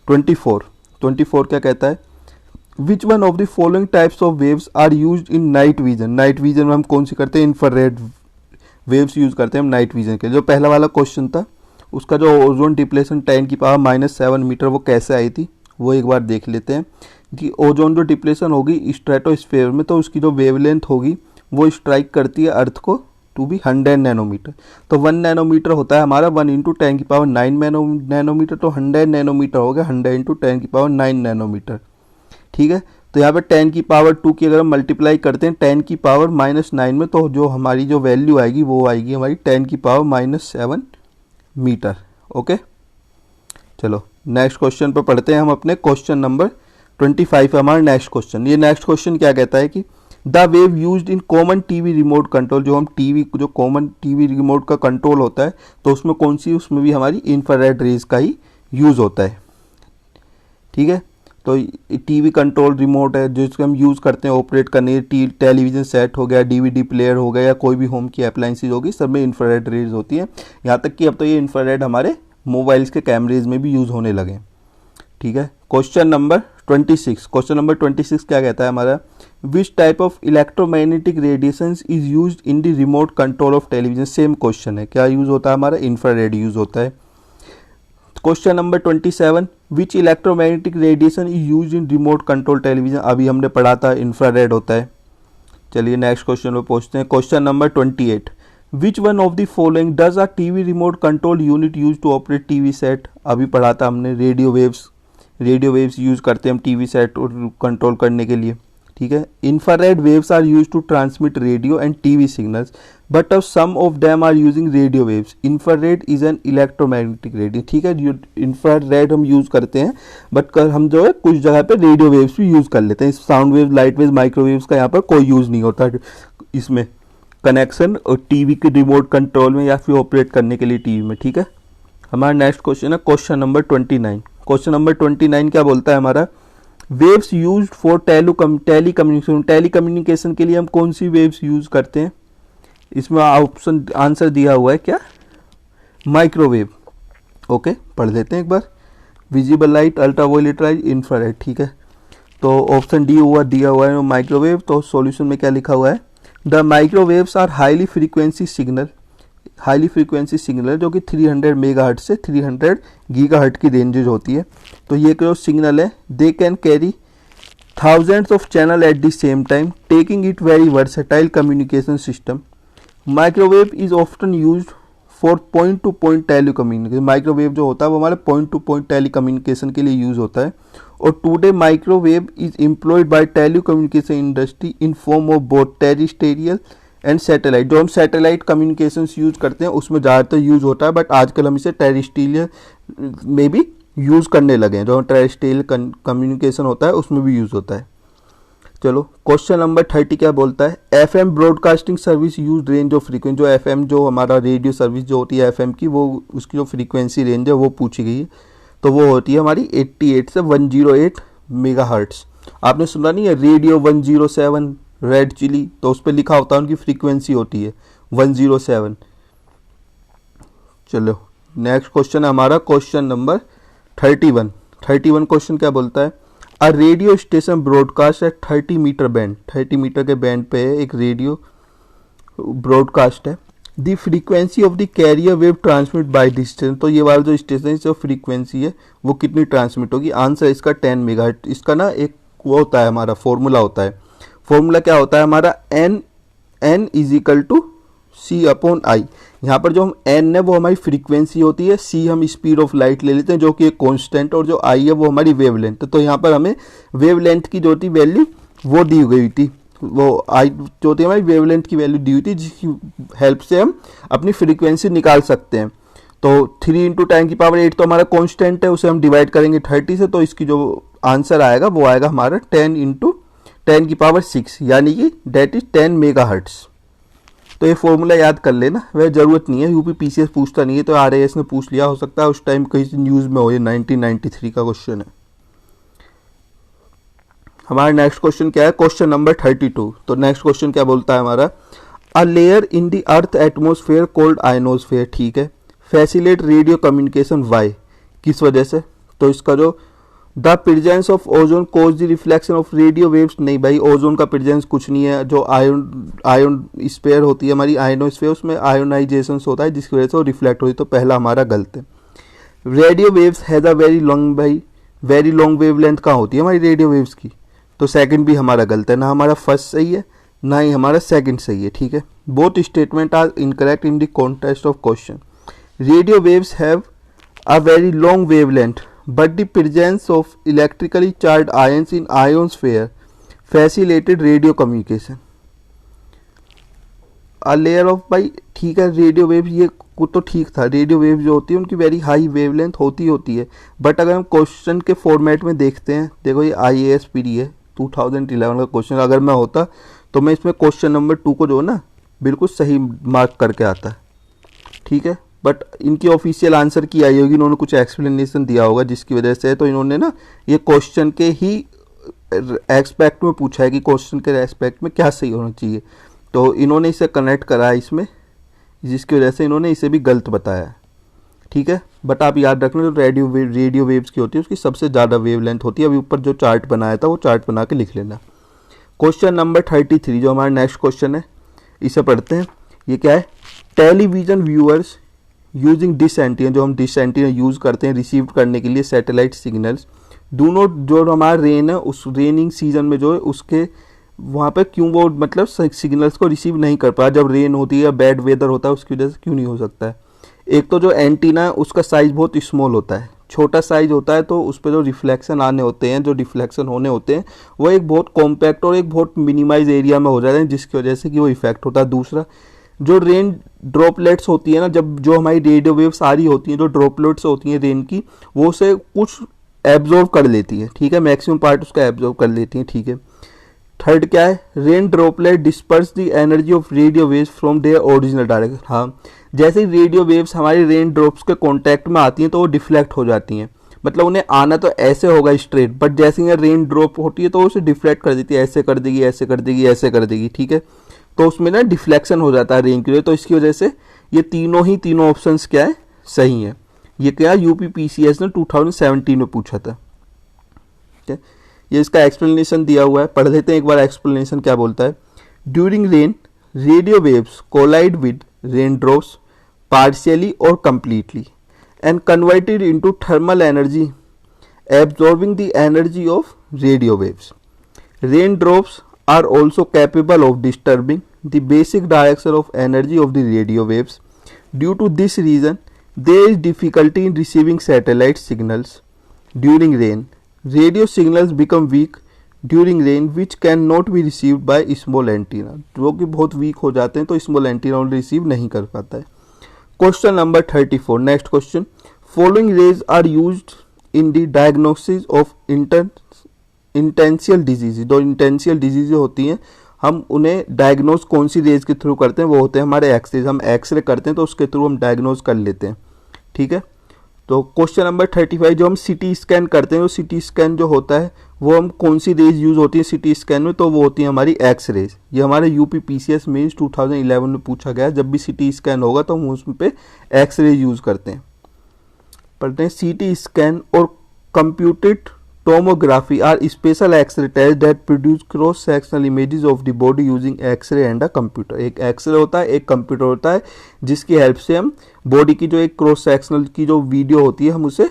Speaker 1: 24 क्या कहता है, which one of the following types of waves are used in night vision. Night vision में हम कौन सी करते हैं, इंफ्रारेड वेव्स यूज करते हैं हम नाइट विजन के। जो पहला वाला क्वेश्चन था उसका जो ओजोन डिप्लेशन 10 की पावर -7 मीटर वो कैसे आई थी वो एक बार देख लेते हैं। कि ओजोन जो डिप्लेशन होगी स्ट्रेटोस्फेयर में, तो उसकी जो वेवलेंथ होगी वो स्ट्राइक करती है अर्थ को टू बी 100 नैनोमीटर। तो 1 नैनोमीटर होता है हमारा 1 × 10 की पावर 9 नैनोमीटर, तो 100 नैनोमीटर हो गया 100 × 10 की पावर 9 नैनोमीटर, ठीक है। तो यहाँ पे 10 की पावर 2 की अगर हम मल्टीप्लाई करते हैं 10 की पावर -9 में, तो जो हमारी जो वैल्यू आएगी वो आएगी हमारी 10 की पावर -7 मीटर, ओके। चलो नेक्स्ट क्वेश्चन पर पढ़ते हैं हम अपने। क्वेश्चन नंबर 25 है हमारा नेक्स्ट क्वेश्चन। ये नेक्स्ट क्वेश्चन क्या कहता है कि the wave used in common TV remote control, जो हम टीवी जो कॉमन टीवी रिमोट का कंट्रोल होता है तो उसमें कौन सी, उसमें भी हमारी इंफ्रारेड रेज का ही यूज़ होता है। ठीक है, तो टीवी कंट्रोल रिमोट है जिसको हम यूज़ करते हैं ऑपरेट करने के, टेलीविज़न सेट हो गया, डीवीडी प्लेयर हो गया, या कोई भी होम की अप्लाइंसेज होगी, सब में इंफ्रारेड रेज होती है। यहाँ तक कि अब तो ये इंफ्रारेड हमारे मोबाइल्स के कैमरेज में भी यूज़ होने लगे। ठीक है, क्वेश्चन नंबर 26, क्वेश्चन नंबर 26 क्या कहता है हमारा, विच type of electromagnetic radiations is used in the remote control of television. Same question है, क्या यूज़ होता है हमारा, इंफ्रारेड यूज़ होता है। Question number 27, which electromagnetic radiation is used in remote control television. अभी हमने पढ़ा था इंफ्रारेड होता है। चलिए नेक्स्ट क्वेश्चन पे पहुंचते हैं। Question number 28, which one of the following does a TV remote control unit use to operate TV set. अभी पढ़ा था हमने, रेडियो वेव्स यूज करते हैं हम टीवी सेट कंट्रोल करने के लिए। ठीक है, infrared waves are use to transmit radio and TV signals, but of some of them are using radio waves. Infrared is an electromagnetic radio. ठीक है, जो इंफ्रारेड हम यूज करते हैं, बट हम जो है कुछ जगह पे रेडियो वेव्स भी यूज कर लेते हैं। Sound wave, light wave, microwaves का यहाँ पर कोई यूज नहीं होता इसमें कनेक्शन और टीवी के रिमोट कंट्रोल में या फिर ऑपरेट करने के लिए टीवी में। ठीक है, हमारा नेक्स्ट क्वेश्चन है क्वेश्चन नंबर 29। क्वेश्चन नंबर 29 क्या बोलता है हमारा, वेव्स यूज्ड फॉर टेलीकम्युनिकेशन के लिए हम कौन सी वेव्स यूज करते हैं। इसमें ऑप्शन आंसर दिया हुआ है क्या, माइक्रोवेव। ओके, पढ़ लेते हैं एक बार, visible light, ultraviolet light, infrared. ठीक है, तो ऑप्शन डी दिया हुआ है माइक्रोवेव। तो सॉल्यूशन में क्या लिखा हुआ है, the microwaves are highly frequency signal जो कि 300 मेगाहर्ट्ज से 300 गीगाहर्ट्ज की रेंजेज होती है। तो ये जो सिग्नल है, they can carry thousands of channel at the same time, taking it very versatile communication system. Microwave is often used for point to point telecommunication. Microwave जो होता है वो हमारे point to point telecommunication के लिए use होता है। और today microwave is employed by telecommunication industry in form of both terrestrial and satellite. जो हम सैटेलाइट कम्युनिकेशन यूज करते हैं उसमें ज़्यादातर यूज होता है, बट आजकल हम इसे टेरेस्ट्रियल में भी यूज़ करने लगे हैं। जो टेरेस्ट्रियल कम्युनिकेशन होता है उसमें भी यूज़ होता है। चलो क्वेश्चन नंबर 30 क्या बोलता है, FM broadcasting service use range of frequency. जो एफएम जो हमारा रेडियो सर्विस जो होती है एफएम की, वो उसकी जो फ्रीक्वेंसी रेंज है वो पूछी गई है। तो वो होती है हमारी 88 से 108 मेगाहर्ट्ज। आपने सुना नहीं है रेडियो 107 रेड चिली, तो उस पर लिखा होता है उनकी फ्रीक्वेंसी होती है 107। चलो नेक्स्ट क्वेश्चन है हमारा क्वेश्चन नंबर 31 क्वेश्चन क्या बोलता है, अ रेडियो स्टेशन ब्रॉडकास्ट है 30 मीटर बैंड। 30 मीटर के बैंड पे एक रेडियो ब्रॉडकास्ट है। The frequency of the carrier wave transmit by distance. तो ये वाला जो स्टेशन जो फ्रीक्वेंसी है वो कितनी ट्रांसमिट होगी, आंसर इसका 10 मेगाहर्ट्ज। इसका ना एक वो होता है हमारा फॉर्मूला होता है। फॉर्मूला क्या होता है हमारा, n is equal to C upon I. यहाँ पर जो हम n है वो हमारी फ्रीक्वेंसी होती है, C हम स्पीड ऑफ लाइट ले लेते हैं जो कि एक कांस्टेंट, और जो I है वो हमारी वेवलेंथ। तो यहाँ पर हमें वेवलेंथ की जो थी वैल्यू वो दी गई थी, वो I जो थी हमारी वेवलेंथ की वैल्यू दी हुई थी, जिसकी हेल्प से हम अपनी फ्रीक्वेंसी निकाल सकते हैं। तो 3 × 10⁸ तो हमारा कांस्टेंट है, उसे हम डिवाइड करेंगे 30 से, तो इसकी जो आंसर आएगा वो आएगा हमारा 10 × 10⁶, यानी कि डेट इज 10 मेगाहर्ट्ज। तो ये फॉर्मूला याद कर लेना, वह जरूरत नहीं है, यूपी पीसीएस पूछता नहीं है, तो आरएएस ने पूछ लिया हो सकता है उस टाइम कहीं न्यूज़ में हो। ये 1993 का क्वेश्चन है। हमारा नेक्स्ट क्वेश्चन क्या है, क्वेश्चन नंबर 32। तो नेक्स्ट क्वेश्चन क्या बोलता है हमारा, a layer in the earth atmosphere called ionosphere. ठीक है, फैसिलेट रेडियो कम्युनिकेशन वाई, किस वजह से। तो इसका जो the presence of ozone cause the reflection of radio waves. नहीं भाई, ओजोन का प्रेजेंस कुछ नहीं है। जो आयन स्पेयर होती है हमारी आयनोस्फेयर, उसमें आयोनाइजेशन होता है जिसकी वजह से वो रिफ्लेक्ट होती है। तो पहला हमारा गलत है। Radio waves has a very long wavelength कहाँ होती है हमारी रेडियो वेव्स की। तो सेकंड भी हमारा गलत है, ना हमारा फर्स्ट सही है ना ही हमारा सेकंड सही है। ठीक है, both statement are incorrect in the context of question. Radio waves have a very long wavelength but the presence of electrically charged ions in ionosphere facilitated radio communication. A layer of by ठीक है, radio wave ये तो ठीक था, radio wave जो होती है उनकी वेरी हाई वेवलेंथ होती है। बट अगर हम क्वेश्चन के फॉर्मेट में देखते हैं, देखो ये IAS पीडी है 2011 का क्वेश्चन, अगर मैं होता तो मैं इसमें क्वेश्चन नंबर 2 को जो है ना बिल्कुल सही मार्क करके आता है, ठीक है। बट इनकी ऑफिशियल आंसर की आई होगी, इन्होंने कुछ एक्सप्लेनेशन दिया होगा जिसकी वजह से, तो इन्होंने ना ये क्वेश्चन के ही एस्पेक्ट में पूछा है कि क्वेश्चन के एस्पेक्ट में क्या सही होना चाहिए, तो इन्होंने इसे कनेक्ट करा है इसमें, जिसकी वजह से इन्होंने इसे भी गलत बताया है, ठीक है। बट आप याद रखना जो रेडियो वेव्स की होती है उसकी सबसे ज़्यादा वेव लेंथ होती है। अभी ऊपर जो चार्ट बनाया था वो चार्ट बना के लिख लेना। क्वेश्चन नंबर 33 जो हमारा नेक्स्ट क्वेश्चन है, इसे पढ़ते हैं। ये क्या है? Television viewers using dish antenna, जो हम डिश एंटीना यूज़ करते हैं रिसीव करने के लिए सैटेलाइट सिग्नल्स, दोनों जो हमारा रेन है उस रेनिंग सीजन में जो है उसके वहाँ पे क्यों वो मतलब सिग्नल्स को रिसीव नहीं कर पाया, जब रेन होती है या बैड वेदर होता है उसकी वजह से क्यों नहीं हो सकता है? एक तो जो एंटीना है उसका साइज़ बहुत स्मॉल होता है, छोटा साइज होता है, तो उस पर जो रिफ्लेक्शन आने होते हैं, जो डिफ्लेक्शन होने होते हैं, वो एक बहुत कॉम्पैक्ट और एक बहुत मिनिमाइज एरिया में हो जाते हैं, जिसकी वजह से कि वो इफेक्ट होता है। दूसरा, जो रेन ड्रॉपलेट्स होती है ना, जब जो हमारी रेडियो वेव्स आ रही होती हैं, जो ड्रॉपलेट्स होती हैं रेन की, वो उसे कुछ एब्जॉर्व कर लेती है, ठीक है, मैक्सिमम पार्ट उसका एब्जॉर्व कर लेती है, ठीक है। थर्ड क्या है? Rain droplet disperse the energy of radio waves from their original direction. हाँ, जैसे ही रेडियो वेव्स हमारी रेन ड्रॉप्स के कांटेक्ट में आती हैं तो वो डिफ्लेक्ट हो जाती हैं, मतलब उन्हें आना तो ऐसे होगा स्ट्रेट, बट जैसे ही रेन ड्रॉप होती है तो उसे डिफ्लेक्ट कर देती है, ऐसे कर देगी, ऐसे कर देगी, ऐसे कर देगी, ठीक है। तो उसमें ना डिफ्लेक्शन हो जाता है रेन की वजह, तो इसकी वजह से ये तीनों ऑप्शंस क्या है? सही है। ये क्या यूपीपीसीएस ने 2017 में पूछा था, ठीक है। ये इसका एक्सप्लेनेशन दिया हुआ है, पढ़ लेते हैं एक बार एक्सप्लेनेशन क्या बोलता है। During rain radio waves collide with rain drops partially or completely and converted into thermal energy, absorbing the energy of radio waves. Raindrops are also capable of disturbing the basic direction of energy of the radio waves. Due to this reason, there is difficulty in receiving satellite signals during rain. Radio signals become weak during rain, which cannot be received by small antenna, जो कि बहुत week हो जाते हैं तो small antenna receive नहीं कर पाता है। Question number 34, next question. Following rays are used in the diagnosis of intestinal disease. जो इंटेंशियल डिजीज होती हैं हम उन्हें डायग्नोज कौन सी रेज के थ्रू करते हैं? वो होते हैं हमारे एक्सरेज। हम एक्सरे करते हैं तो उसके थ्रू हम डायग्नोज कर लेते हैं, ठीक है। तो क्वेश्चन नंबर 35, जो हम सिटी स्कैन करते हैं, वो सिटी स्कैन जो होता है वो हम कौन सी रेज यूज़ होती है सिटी स्कैन में? तो वो होती है हमारी एक्स रेज। ये हमारे यूपीपीसीएस मेंस 2011 में पूछा गया, जब भी सिटी स्कैन होगा तो हम उसमें पे एक्स रेज यूज़ करते हैं। पढ़ते हैं, सिटी स्कैन और computed tomography are special X-ray test that produce cross sectional images of the body using X-ray and a computer. एक एक्सरे होता है, एक कंप्यूटर होता है, जिसकी हेल्प से हम बॉडी की जो एक क्रॉस सेक्शनल की जो वीडियो होती है हम उसे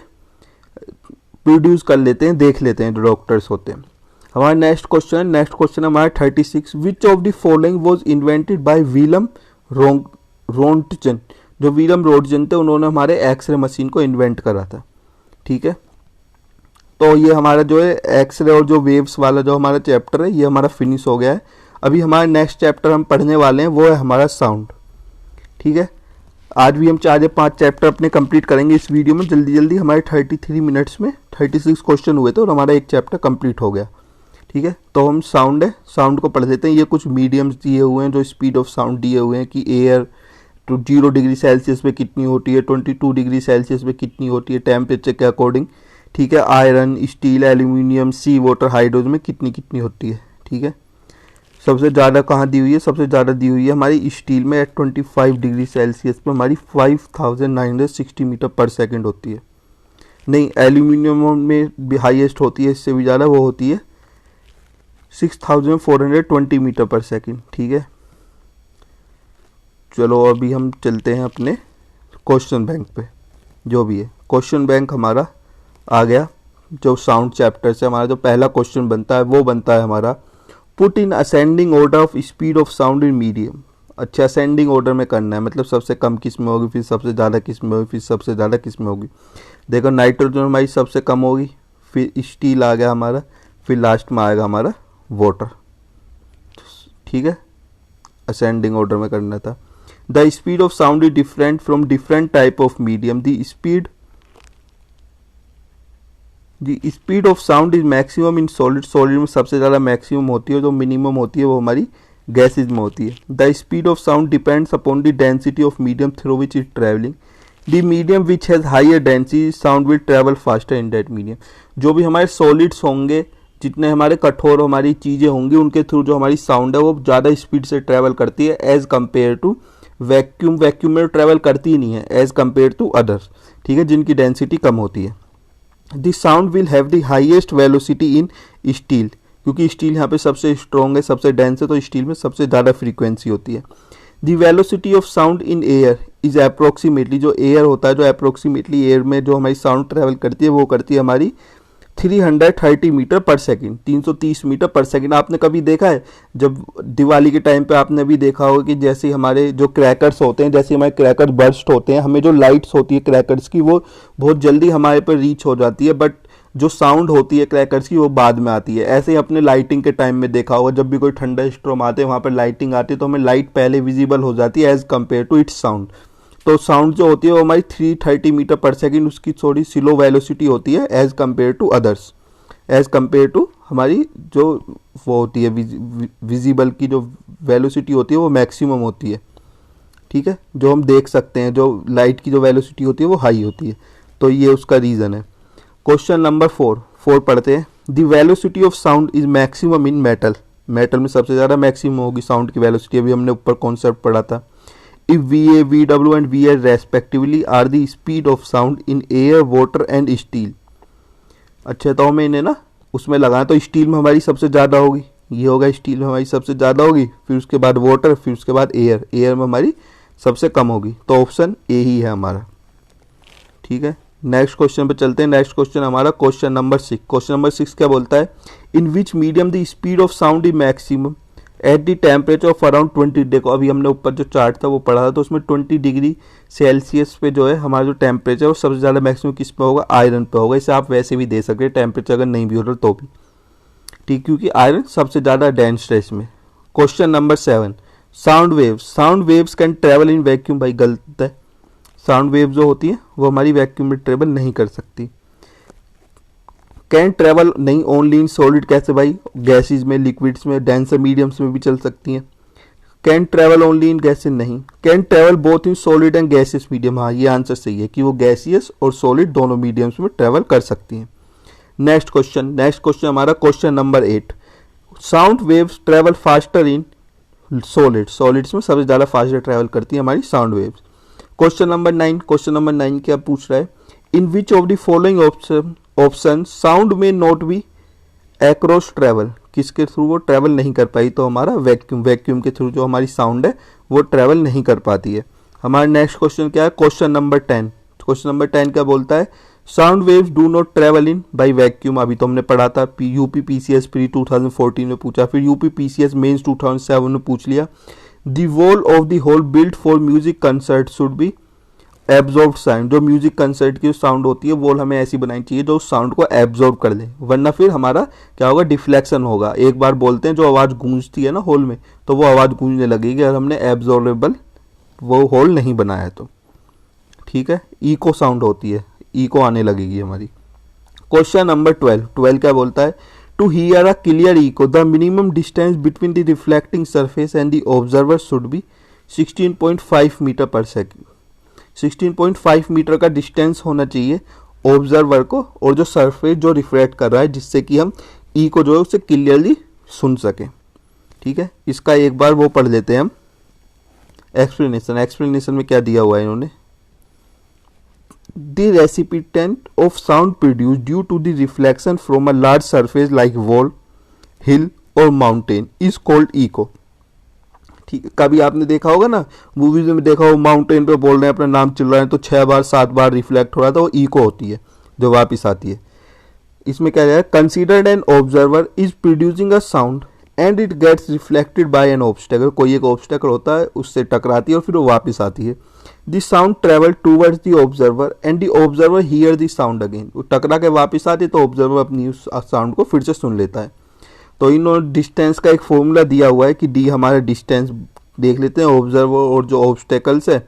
Speaker 1: प्रोड्यूस कर लेते हैं, देख लेते हैं, जो डॉक्टर्स होते हैं। हमारा नेक्स्ट क्वेश्चन हमारा 36, विच of the following was invented by William Roentgen. जो विलियम रोंटजन थे उन्होंने हमारे एक्सरे मशीन को इन्वेंट करा था, ठीक है। तो ये हमारा जो है एक्सरे और जो वेव्स वाला जो हमारा चैप्टर है ये हमारा फिनिश हो गया है। अभी हमारा नेक्स्ट चैप्टर हम पढ़ने वाले हैं वो है हमारा साउंड, ठीक है। आज भी हम 4 या 5 चैप्टर अपने कंप्लीट करेंगे इस वीडियो में, जल्दी जल्दी। हमारे 33 मिनट्स में 36 क्वेश्चन हुए थे और हमारा एक चैप्टर कंप्लीट हो गया, ठीक है। तो हम साउंड को पढ़ लेते हैं। ये कुछ मीडियम्स दिए हुए हैं, जो स्पीड ऑफ साउंड दिए हुए हैं कि एयर तो 0 डिग्री सेल्सियस पे कितनी होती है, 22 डिग्री सेल्सियस पे कितनी होती है टेम्परेचर के अकॉर्डिंग, ठीक है। आयरन, स्टील, एल्यूमिनियम, सी वाटर, हाइड्रोजन में कितनी कितनी होती है, ठीक है। सबसे ज़्यादा कहाँ दी हुई है? सबसे ज़्यादा दी हुई है हमारी स्टील में, 25 डिग्री सेल्सियस पे हमारी 5960 मीटर पर सेकेंड होती है। नहीं, एल्यूमिनियम में भी हाईएस्ट होती है, इससे भी ज़्यादा, वो होती है 6420 मीटर पर सेकेंड, ठीक है। चलो अभी हम चलते हैं अपने क्वेश्चन बैंक पे। जो भी है क्वेश्चन बैंक हमारा आ गया। जो साउंड चैप्टर से हमारा जो पहला क्वेश्चन बनता है वो बनता है हमारा, put in ascending order of speed of sound in medium. अच्छा, असेंडिंग ऑर्डर में करना है, मतलब सबसे कम किस में होगी, फिर सबसे ज़्यादा किस में होगी, फिर सबसे ज़्यादा किस में होगी। देखो, नाइट्रोजन हमारी सबसे कम होगी, फिर स्टील आ गया हमारा, फिर लास्ट में आएगा हमारा वाटर, ठीक है। असेंडिंग ऑर्डर में करना था। The speed of sound is different from different type of medium. The speed of sound is maximum in solid. Solid में सबसे ज़्यादा मैक्सिमम होती है, जो मिनिमम होती है वो हमारी गैसेज में होती है। The speed of sound depends upon the density of medium through which is travelling. The medium which has higher density sound will travel faster in that medium. जो भी हमारे सॉलिड्स होंगे, जितने हमारे कठोर हमारी चीज़ें होंगी, उनके थ्रू जो हमारी साउंड है वो ज़्यादा स्पीड से ट्रैवल करती है as compare to vacuum. Vacuum में ट्रैवल करती ही नहीं है एज़ कम्पेयर टू अदर्स, ठीक है, जिनकी डेंसिटी कम होती है। The sound will have the highest velocity in steel, क्योंकि स्टील यहाँ पे सबसे स्ट्रॉन्ग है, सबसे डेंस है, तो स्टील में सबसे ज़्यादा फ्रीक्वेंसी होती है। The velocity of sound in air is approximately, जो एयर होता है, जो अप्रोक्सीमेटली एयर में जो हमारी साउंड ट्रैवल करती है वो करती है हमारी 330 मीटर पर सेकंड, 330 मीटर पर सेकंड। आपने कभी देखा है जब दिवाली के टाइम पे आपने भी देखा होगा कि जैसे हमारे जो क्रैकर्स होते हैं, जैसे हमारे क्रैकर बर्स्ट होते हैं, हमें जो लाइट्स होती है क्रैकर्स की वो बहुत जल्दी हमारे पर रीच हो जाती है, बट जो साउंड होती है क्रैकर्स की वो बाद में आती है। ऐसे ही अपने लाइटिंग के टाइम में देखा होगा, जब भी कोई ठंडा स्टॉर्म आते हैं वहाँ पर लाइटिंग आती है तो हमें लाइट पहले विजिबल हो जाती है as compare to its sound. तो साउंड जो होती है वो हमारी 330 मीटर पर सेकंड, उसकी थोड़ी स्लो वेलोसिटी होती है as compare to others, as compare to हमारी जो वो होती है विजिबल की जो वेलोसिटी होती है वो मैक्सिमम होती है, ठीक है, जो हम देख सकते हैं। जो लाइट की जो वेलोसिटी होती है वो हाई होती है, तो ये उसका रीज़न है। क्वेश्चन नंबर 4 पढ़ते हैं। The velocity of sound is maximum in metal. Metal में सबसे ज़्यादा मैक्सिमम होगी साउंड की वेलोसिटी, अभी हमने ऊपर कॉन्सेप्ट पढ़ा था। If V A V W and V R respectively are the speed of sound in air water and steel. अच्छा, तो हमें इन्हें ना उसमें लगाएं तो स्टील में हमारी सबसे ज़्यादा होगी, ये होगा स्टील में हमारी सबसे ज़्यादा होगी, फिर उसके बाद वाटर, फिर उसके बाद एयर, एयर में हमारी सबसे कम होगी। तो ऑप्शन ए ही है हमारा, ठीक है। नेक्स्ट क्वेश्चन पे चलते हैं। नेक्स्ट क्वेश्चन हमारा क्वेश्चन नंबर 6। क्वेश्चन नंबर 6 क्या बोलता है? In which medium the speed of sound is maximum at the temperature of around 20। देखो अभी हमने ऊपर जो चार्ट था वो पढ़ा था, तो उसमें 20 डिग्री सेल्सियस पे जो है हमारा जो टेम्परेचर वो सबसे ज़्यादा मैक्सिमम किस पे होगा? आयरन पे होगा। इसे आप वैसे भी दे सकते हैं टेम्परेचर अगर नहीं भी हो रहा तो भी, ठीक, क्योंकि आयरन सबसे ज़्यादा डेंस है इसमें। Question number 7। Sound waves can travel in vacuum. भाई गलत है, साउंड वेव जो होती है वो हमारी वैक्यूम में ट्रेवल नहीं कर सकती। कैन ट्रेवल नहीं ओनली इन सॉलिड, कैसे भाई? गैसेज में, लिक्विड्स में, डेंसर मीडियम्स में भी चल सकती हैं। Can travel only in gases नहीं, can travel both in solid and gaseous medium. हाँ, ये आंसर सही है कि वो गैसियस और सॉलिड दोनों मीडियम्स में ट्रेवल कर सकती हैं। नेक्स्ट क्वेश्चन हमारा question number 8। Sound waves travel faster in solids में सबसे ज़्यादा फास्टर ट्रेवल करती है हमारी साउंड वेव्स। क्वेश्चन नंबर 9 क्या पूछ रहा है? In which of the following option sound may not be across travel. किसके थ्रू वो ट्रेवल नहीं कर पाई? तो हमारा वैक्यूम के थ्रू जो हमारी साउंड है वो ट्रेवल नहीं कर पाती है। हमारा नेक्स्ट क्वेश्चन क्या है? क्वेश्चन नंबर 10 क्या बोलता है? Sound waves do not travel in by vacuum. अभी तो हमने पढ़ा था, यूपी पीसीएस प्री 2014 में पूछा, फिर यूपी पीसीएस मेंस 2007 में पूछ लिया। The wall of the hall built for music concert should be absorb sound. जो म्यूजिक कंसर्ट की साउंड होती है वॉल हमें ऐसी बनानी चाहिए जो उस साउंड को एब्जॉर्ब कर ले, वरना फिर हमारा क्या होगा? डिफ्लेक्शन होगा। एक बार बोलते हैं जो आवाज़ गूंजती है ना हॉल में, तो वो आवाज़ गूंजने लगेगी अगर हमने एब्जॉर्बेबल वो हॉल नहीं बनाया तो, ठीक है। इको साउंड होती है, इको आने लगेगी हमारी। क्वेश्चन नंबर 12 क्या बोलता है? To hear a clear echo the minimum distance between the reflecting surface and the observer should be 16.5 meter per second. 16.5 meter का डिस्टेंस होना चाहिए ऑब्जर्वर को और जो सरफेस जो रिफ्लेक्ट कर रहा है, जिससे कि हम इको जो है उसे क्लियरली सुन सकें, ठीक है। इसका एक बार वो पढ़ लेते हैं हम एक्सप्लेनेशन में क्या दिया हुआ है इन्होंने। The recipient of sound produced due to the reflection from a large surface like wall, hill or mountain is called echo। ठीक, कभी आपने देखा होगा ना मूवीज में देखा हो, माउंटेन पे बोल रहे हैं अपना नाम चिल्ला रहे हैं तो 6 बार 7 बार रिफ्लेक्ट हो रहा था, वो इको होती है जो वापिस आती है। इसमें क्या है? Considered an observer is producing a sound and it gets reflected by an obstacle. कोई एक ऑब्स्टेकल होता है उससे टकराती है और फिर वो वापस आती है। The sound travel towards the observer and the observer here the sound again. वो टकरा के वापस आती है तो ऑब्जर्वर अपनी उस साउंड को फिर से सुन लेता है। तो इन्होंने डिस्टेंस का एक फॉर्मूला दिया हुआ है कि डी हमारा डिस्टेंस देख लेते हैं ऑब्जर्वर और जो ऑब्स्टेकल्स है,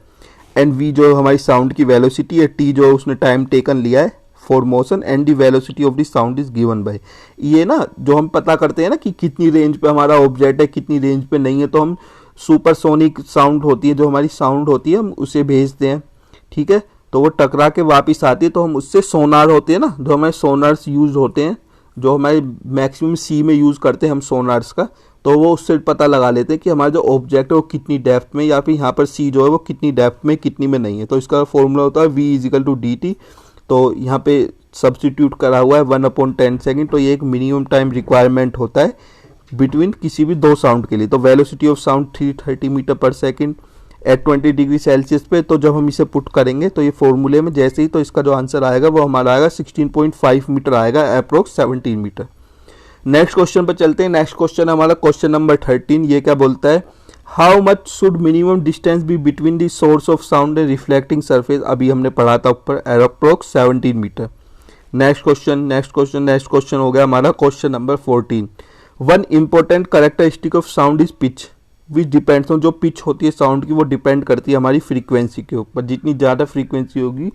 Speaker 1: एंड वी जो हमारी साउंड की वेलोसिटी है, टी जो उसने टाइम टेकन लिया है for motion and the velocity of the sound is given by. ये ना जो हम पता करते हैं ना कि कितनी रेंज पे हमारा ऑब्जेक्ट है, कितनी रेंज पे नहीं है, तो हम सुपरसोनिक साउंड होती है जो हमारी साउंड होती है हम उसे भेजते हैं, ठीक है, तो वो टकरा के वापस आती है, तो हम उससे सोनार होते हैं ना, जो हमारे सोनार्स यूज होते हैं, जो हमारे मैक्सिमम सी में यूज करते हैं हम सोनार्स का, तो वो उससे पता लगा लेते हैं कि हमारा जो ऑब्जेक्ट है वो कितनी डेप्थ में, या फिर यहाँ पर सी जो है वो कितनी डेप्थ में कितनी में नहीं है। तो इसका फॉर्मूला होता है v=dt। तो यहाँ पे सब्सटीट्यूट करा हुआ है 1/10 सेकेंड। तो ये एक मिनिमम टाइम रिक्वायरमेंट होता है बिटवीन किसी भी दो साउंड के लिए। तो velocity of sound 330 metre per second eight 20 degree Celsius पे। तो जब हम इसे पुट करेंगे तो ये फॉर्मूले में जैसे ही, तो इसका जो आंसर आएगा वो हमारा आएगा 16.5 मीटर आएगा, अप्रोक्स 17 मीटर। नेक्स्ट क्वेश्चन पर चलते हैं। नेक्स्ट क्वेश्चन हमारा क्वेश्चन नंबर 13। ये क्या बोलता है, how much should minimum distance be between the source of sound and reflecting surface. अभी हमने पढ़ा था ऊपर, अप्रोक्स 17 मीटर। नेक्स्ट क्वेश्चन हो गया हमारा question number 14। One important characteristic of sound is pitch which depends on, जो पिच होती है साउंड की वो डिपेंड करती है हमारी फ्रीक्वेंसी के ऊपर। जितनी ज़्यादा फ्रीक्वेंसी होगी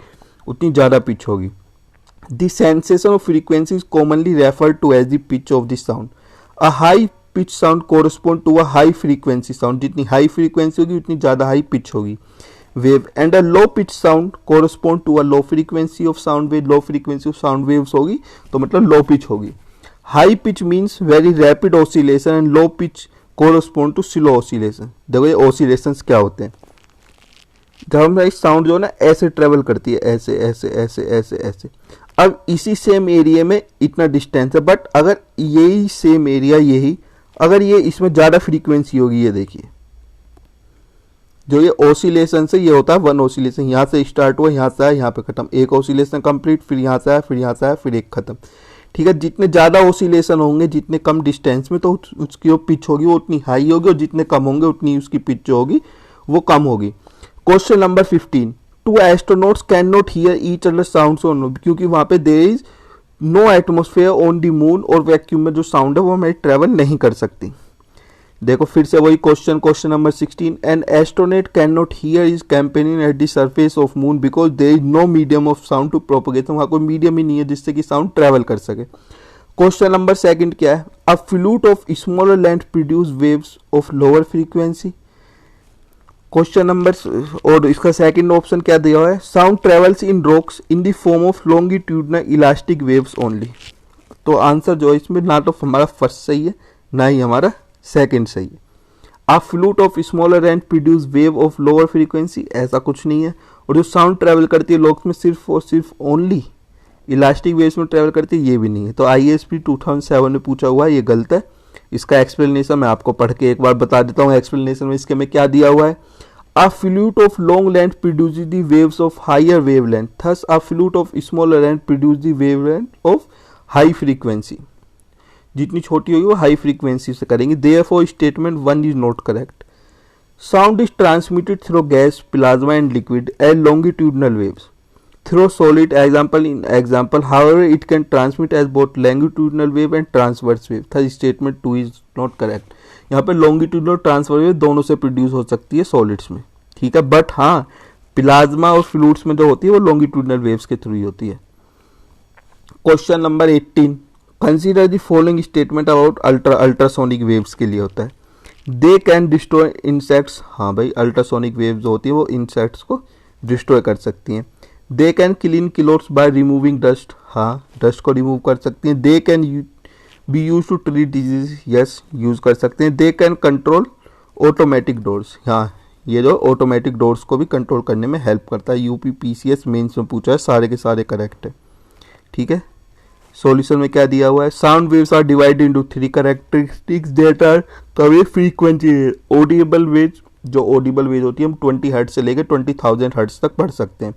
Speaker 1: उतनी ज़्यादा पिच होगी। The sensation of frequency is commonly referred to as the pitch of the sound. A high pitch sound correspond to a high frequency sound. जितनी हाई फ्रीक्वेंसी होगी उतनी ज़्यादा हाई पिच होगी wave. And a low pitch sound correspond to a low frequency of sound wave. Low frequency of sound waves होगी तो मतलब low pitch होगी। High pitch means very rapid oscillation and low pitch correspond to slow oscillation. देखो ये oscillations क्या होते हैं, जब हमारी साउंड जो है ना ऐसे ट्रेवल करती है, ऐसे ऐसे ऐसे ऐसे ऐसे। अब इसी सेम एरिया में इतना डिस्टेंस है, बट अगर यही सेम एरिया यही, अगर ये इसमें ज़्यादा फ्रीक्वेंसी होगी, ये देखिए जो ये ऑसिलेशन से ये होता है वन ऑसिलेशन, यहाँ से स्टार्ट हुआ, यहाँ से आया, यहाँ पे खत्म, एक ऑसिलेशन कंप्लीट, फिर यहाँ से आया, फिर यहाँ से आया, फिर एक खत्म, ठीक है। जितने ज़्यादा ऑसिलेशन होंगे जितने कम डिस्टेंस में, तो उसकी जो पिच होगी वो उतनी हाई होगी, और जितने कम होंगे उतनी उसकी पिच जो होगी वो कम होगी। Question number 15। Two astronauts can not hear each other sounds on, क्योंकि वहाँ पे there is no atmosphere on the moon, और वैक्यूम में जो साउंड है वो हमें ट्रेवल नहीं कर सकती। देखो फिर से वही question number 16। An astronaut can not hear his companion at the surface of moon because there is no medium of sound to propagate. वहाँ कोई मीडियम ही नहीं है जिससे कि साउंड ट्रेवल कर सके। क्वेश्चन नंबर 2 क्या है, a flute of smaller length produce waves of lower frequency. Question number, और इसका सेकंड ऑप्शन क्या दिया हुआ है, sound travels in rocks in the form of longitudinal elastic waves only. तो आंसर जो है इसमें ना तो हमारा फर्स्ट सही है ना ही हमारा सेकंड सही है। A flute of smaller end produce wave of lower frequency, ऐसा कुछ नहीं है। और जो साउंड ट्रेवल करती है लॉक्स में सिर्फ और सिर्फ ओनली इलास्टिक वेव्स में ट्रेवल करती है, ये भी नहीं है। तो IASP 2007 में पूछा हुआ है, ये गलत है। इसका एक्सप्लेनेशन मैं आपको पढ़ के एक बार बता देता हूँ। एक्सप्लेनेशन में इसके में क्या दिया हुआ है, a flute of long length produces the waves of higher wavelength, thus a flute of smaller length produces the wavelength of high frequency। जितनी छोटी होगी वो हाई फ्रीक्वेंसी से करेंगे। therefore statement 1 is not correct। sound is transmitted through gas, plasma and liquid as longitudinal waves through solid, example however it can transmit as both longitudinal wave and transverse wave, thus statement 2 is not correct। यहाँ पे longitudinal और transverse wave दोनों से produce हो सकती है solids में, ठीक है, बट हाँ प्लाज्मा और फ्लूइड्स में जो होती है वो लॉन्गिट्यूडनल वेव्स के थ्रू ही होती है। Question number 18। Consider the following statement about ultrasonic waves के लिए होता है। दे कैन डिस्ट्रॉय इंसेक्ट्स, हाँ भाई अल्ट्रासोनिक वेव जो होती है वो इंसेक्ट्स को डिस्ट्रॉय कर सकती हैं। They can clean clothes by removing dust, हाँ डस्ट को रिमूव कर सकती हैं। They can be use to treat disease, yes use कर सकते हैं। They can control automatic doors, हाँ ये जो ऑटोमेटिक डोर्स को भी कंट्रोल करने में हेल्प करता है। UPPCS मेंस में पूछा है, सारे के सारे करेक्ट है, ठीक है। सॉल्यूशन में क्या दिया हुआ है, sound waves are divided into 3 characteristics that are कवे फ्रीक्वेंसी। ऑडिबल वेव्स, जो ऑडिबल वेव होती है हम 20 हर्ट्ज से लेकर 20,000 हर्ट्ज तक पढ़ सकते हैं,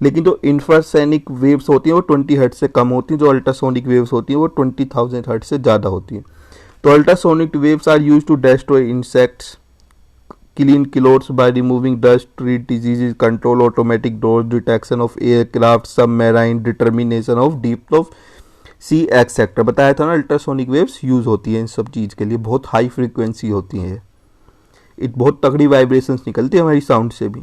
Speaker 1: लेकिन जो इंफ्रासोनिक वेव्स होती हैं वो 20 हर्ट्ज से कम होती हैं। जो अल्ट्रासोनिक वेव्स होती हैं वो 20,000 हर्ट्ज से ज़्यादा होती हैं। तो ultrasonic waves are use to destroy insects, clean clothes by removing dust, treat diseases, control automatic doors, detection of aircraft, submarine, determination of depth of sea etcetera. बताया था ना अल्ट्रासोनिक वेव्स यूज होती है इन सब चीज़ के लिए, बहुत हाई फ्रीक्वेंसी होती है, बहुत तगड़ी वाइब्रेशंस निकलती है हमारी साउंड से भी।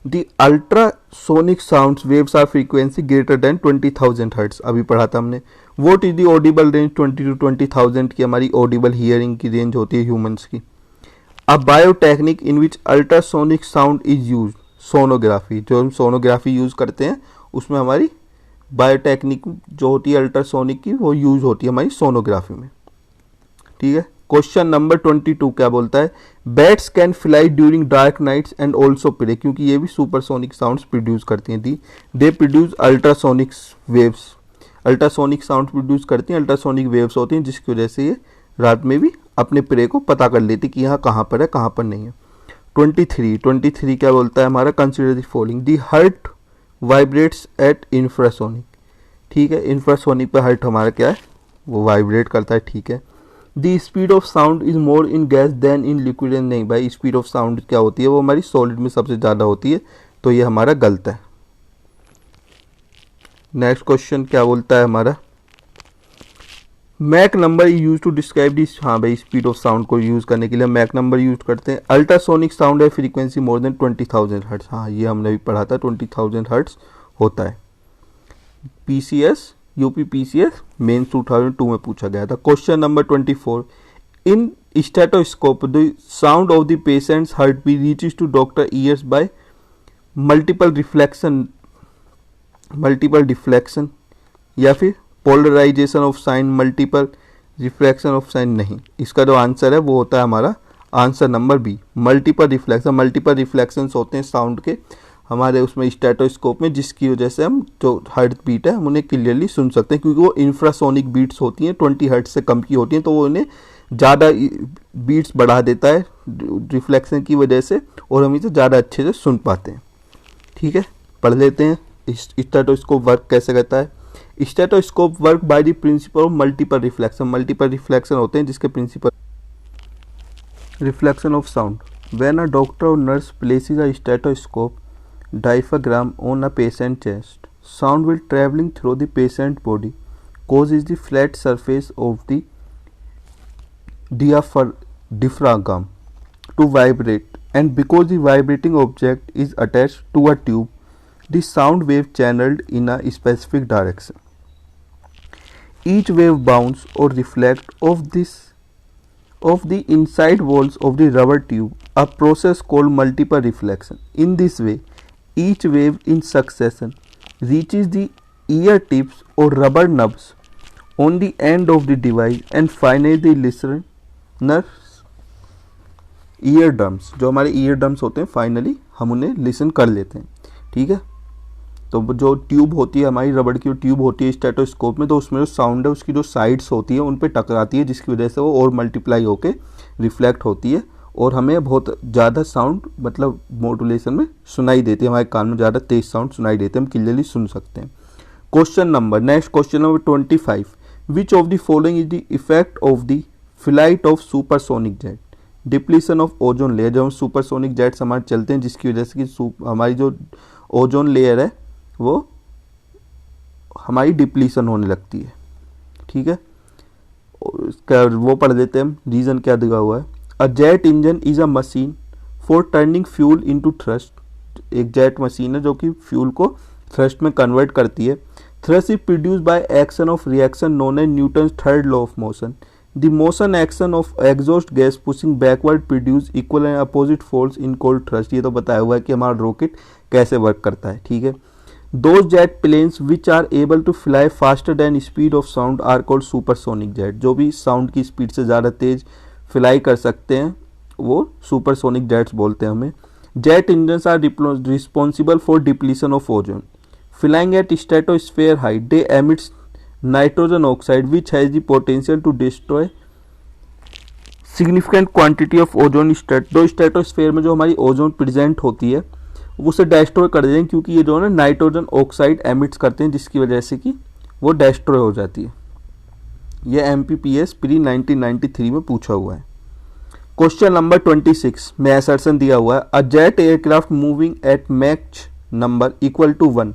Speaker 1: The ultrasonic sound waves are frequency greater than 20,000 hertz, अभी पढ़ा था हमने। What is the audible range 20 to 20,000 की हमारी ऑडिबल हियरिंग की रेंज होती है ह्यूमंस की। A biotechnique in which ultrasonic sound is use, sonography, जो हम सोनोग्राफी यूज करते हैं उसमें हमारी बायोटेक्निक जो होती है अल्ट्रासोनिक की वो यूज होती है हमारी सोनोग्राफी में। ठीक है। क्वेश्चन नंबर 22 क्या बोलता है, bats can fly during dark nights and also prey, क्योंकि ये भी सुपरसोनिक साउंड्स प्रोड्यूस करती हैं। The they produce ultrasonic waves, ultrasonic sound produce करती हैं, अल्ट्रासोनिक वेव्स होती हैं जिसकी वजह से ये रात में भी अपने प्रे को पता कर लेती कि यहाँ कहाँ पर है कहाँ पर नहीं है। 23 क्या बोलता है हमारा, consider the following, the heart vibrates at infrasonic. ठीक है, इंफ्रासोनिक पर हार्ट हमारा क्या है, वो वाइब्रेट करता है। ठीक है। The speed of sound is more in gas than in liquid, नहीं भाई, स्पीड ऑफ साउंड क्या होती है वो हमारी सॉलिड में सबसे ज़्यादा होती है, तो ये हमारा गलत है। नेक्स्ट क्वेश्चन क्या बोलता है हमारा, Mach number use to describe this, हाँ भाई स्पीड ऑफ साउंड को यूज करने के लिए मैक नंबर यूज करते हैं। अल्ट्रासोनिक साउंड है फ्रीक्वेंसी मोर देन 20,000 हर्ट्ज, हाँ ये हमने भी पढ़ा था 20,000 हर्ट्ज होता है। पीसीएस यूपी पीसीएस मेंस 2002 में पूछा गया था। Question number 24, in stethoscope the sound of the patient's heart beat reaches to doctor ears by multiple deflection या फिर polarization of sign, multiple reflection of sign, नहीं, इसका जो आंसर है वो होता है हमारा answer number B, multiple reflection. Multiple reflections होते हैं साउंड के हमारे उसमें स्टेथोस्कोप में, जिसकी वजह से हम जो हार्ट बीट है हम उन्हें क्लियरली सुन सकते हैं, क्योंकि वो इंफ्रासोनिक बीट्स होती हैं, 20 हर्ट्ज से कम की होती हैं, तो वो उन्हें ज़्यादा बीट्स बढ़ा देता है रिफ्लेक्शन की वजह से, और हम इसे ज़्यादा अच्छे से सुन पाते हैं। ठीक है, पढ़ लेते हैं स्टेथोस्कोप वर्क कैसे करता है। Stethoscope work by the principle of multiple reflection, multiple reflection होते हैं जिसके principle reflection of sound. When a doctor or nurse places a stethoscope diaphragm on a patient chest, sound will traveling through the patient body causes the flat surface of the diaphragm to vibrate, and because the vibrating object is attached to a tube, the sound wave channeled in a specific direction. Each wave bounce or reflect of the inside walls of the rubber tube, a process called multiple reflection. In this way, each wave in succession reaches the ear tips or rubber nubs on the end of the device and finally the listener's eardrums, जो हमारे eardrums होते हैं finally हम उन्हें listen कर लेते हैं। ठीक है, तो जो ट्यूब होती है हमारी रबड़ की ट्यूब होती है स्टेथोस्कोप में, तो उसमें जो साउंड है उसकी जो साइड्स होती है उन पे टकराती है, जिसकी वजह से वो और मल्टीप्लाई होके रिफ्लेक्ट होती है और हमें बहुत ज़्यादा साउंड मतलब मॉड्यूलेशन में सुनाई देती है, हमारे कान में ज़्यादा तेज साउंड सुनाई देते हैं, हम क्लियरली सुन सकते हैं। Next question number 25, which of the following is the effect of the flight of supersonic jet, depletion of ozone layer, जब हम सुपरसोनिक जेट्स हमारे चलते हैं जिसकी वजह से कि हमारी जो ओजोन लेयर है वो हमारी डिप्लीशन होने लगती है। ठीक है, वो पढ़ लेते हैं हम, रीज़न क्या दिया हुआ है। A jet engine is a machine for turning fuel into thrust, एक जेट मशीन है जो कि फ्यूल को थ्रस्ट में कन्वर्ट करती है। Thrust is produce by action of reaction known as Newton third law of motion. The motion action of exhaust gas pushing backward produce equal and opposite force in cold thrust, ये तो बताया हुआ है कि हमारा rocket कैसे work करता है। ठीक है, those jet planes which are able to fly faster than speed of sound are called supersonic jet, जो भी साउंड की स्पीड से ज़्यादा तेज फ्लाई कर सकते हैं वो सुपरसोनिक जेट्स बोलते हैं हमें। Jet engines are responsible for depletion of ozone. Flying at stratosphere height they emits nitrogen oxide which has the potential to destroy significant quantity of ozone stratosphere में जो हमारी ओजोन प्रेजेंट होती है उसे destroy कर देंगे, क्योंकि ये जो है नाइट्रोजन ऑक्साइड एमिट्स करते हैं जिसकी वजह से कि वो डिस्ट्रॉय हो जाती है। ये MPPS प्री 1993 में पूछा हुआ है। क्वेश्चन नंबर 26 में असर्शन दिया हुआ है, a jet aircraft moving at Mach number equal to 1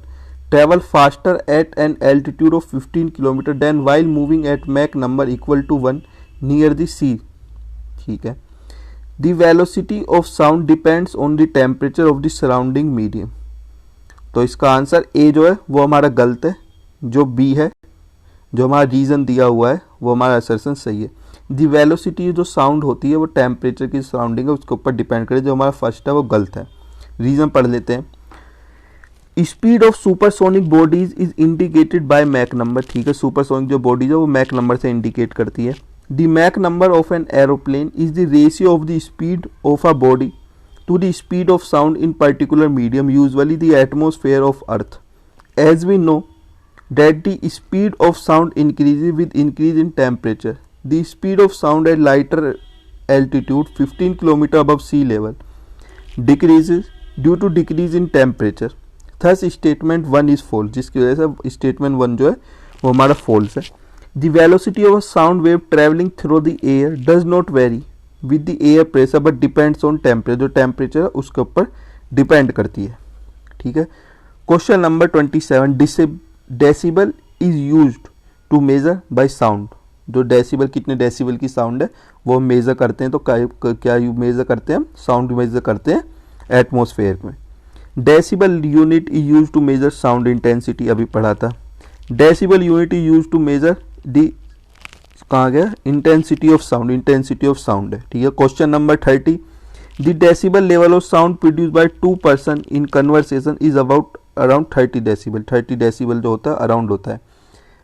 Speaker 1: travel faster at an altitude of 15 kilometre than while moving at Mach number equal to 1 near the sea. ठीक है, the velocity of sound depends on the temperature of the surrounding medium. तो इसका answer A जो है वो हमारा गलत है, जो बी है, जो हमारा रीज़न दिया हुआ है वो हमारा असर्शन सही है। दी वेलोसिटी जो साउंड होती है वो टेम्परेचर की सराउंडिंग है उसके ऊपर डिपेंड करे, जो हमारा फर्स्ट है वो गलत है। रीज़न पढ़ लेते हैं। Speed of supersonic bodies is indicated by Mach number. ठीक है, सुपरसोनिक जो बॉडीज है वो मैक नंबर से इंडिकेट करती है। The Mach number of an aeroplane is the ratio of the speed of a body to the speed of sound in particular medium, usually the atmosphere of earth. As we know that the speed of sound increases with increase in temperature, the speed of sound at lighter altitude 15 km above sea level decreases due to decrease in temperature. Thus statement 1 is false, जिसकी वजह से statement 1 जो है वो हमारा false है। The velocity of a sound wave traveling through the air does not vary with the air pressure but depends on temperature. जो temperature है उसके ऊपर डिपेंड करती है। ठीक है, question number 27, decibel is used to measure by sound. जो decibel कितने डेसिबल की साउंड है वो हम मेजर करते हैं, तो क्या मेजर करते हैं हम? साउंड मेजर करते हैं एटमॉस्फेयर में। Decibel unit is use to measure sound intensity, अभी पढ़ा था। Decibel unit is use to measure the, कहाँ गया? Intensity of sound, intensity of sound है। ठीक है, question number 30, the decibel level of sound produce by 2 person in conversation is around 30 decibel. 30 decibel जो होता है अराउंड होता है,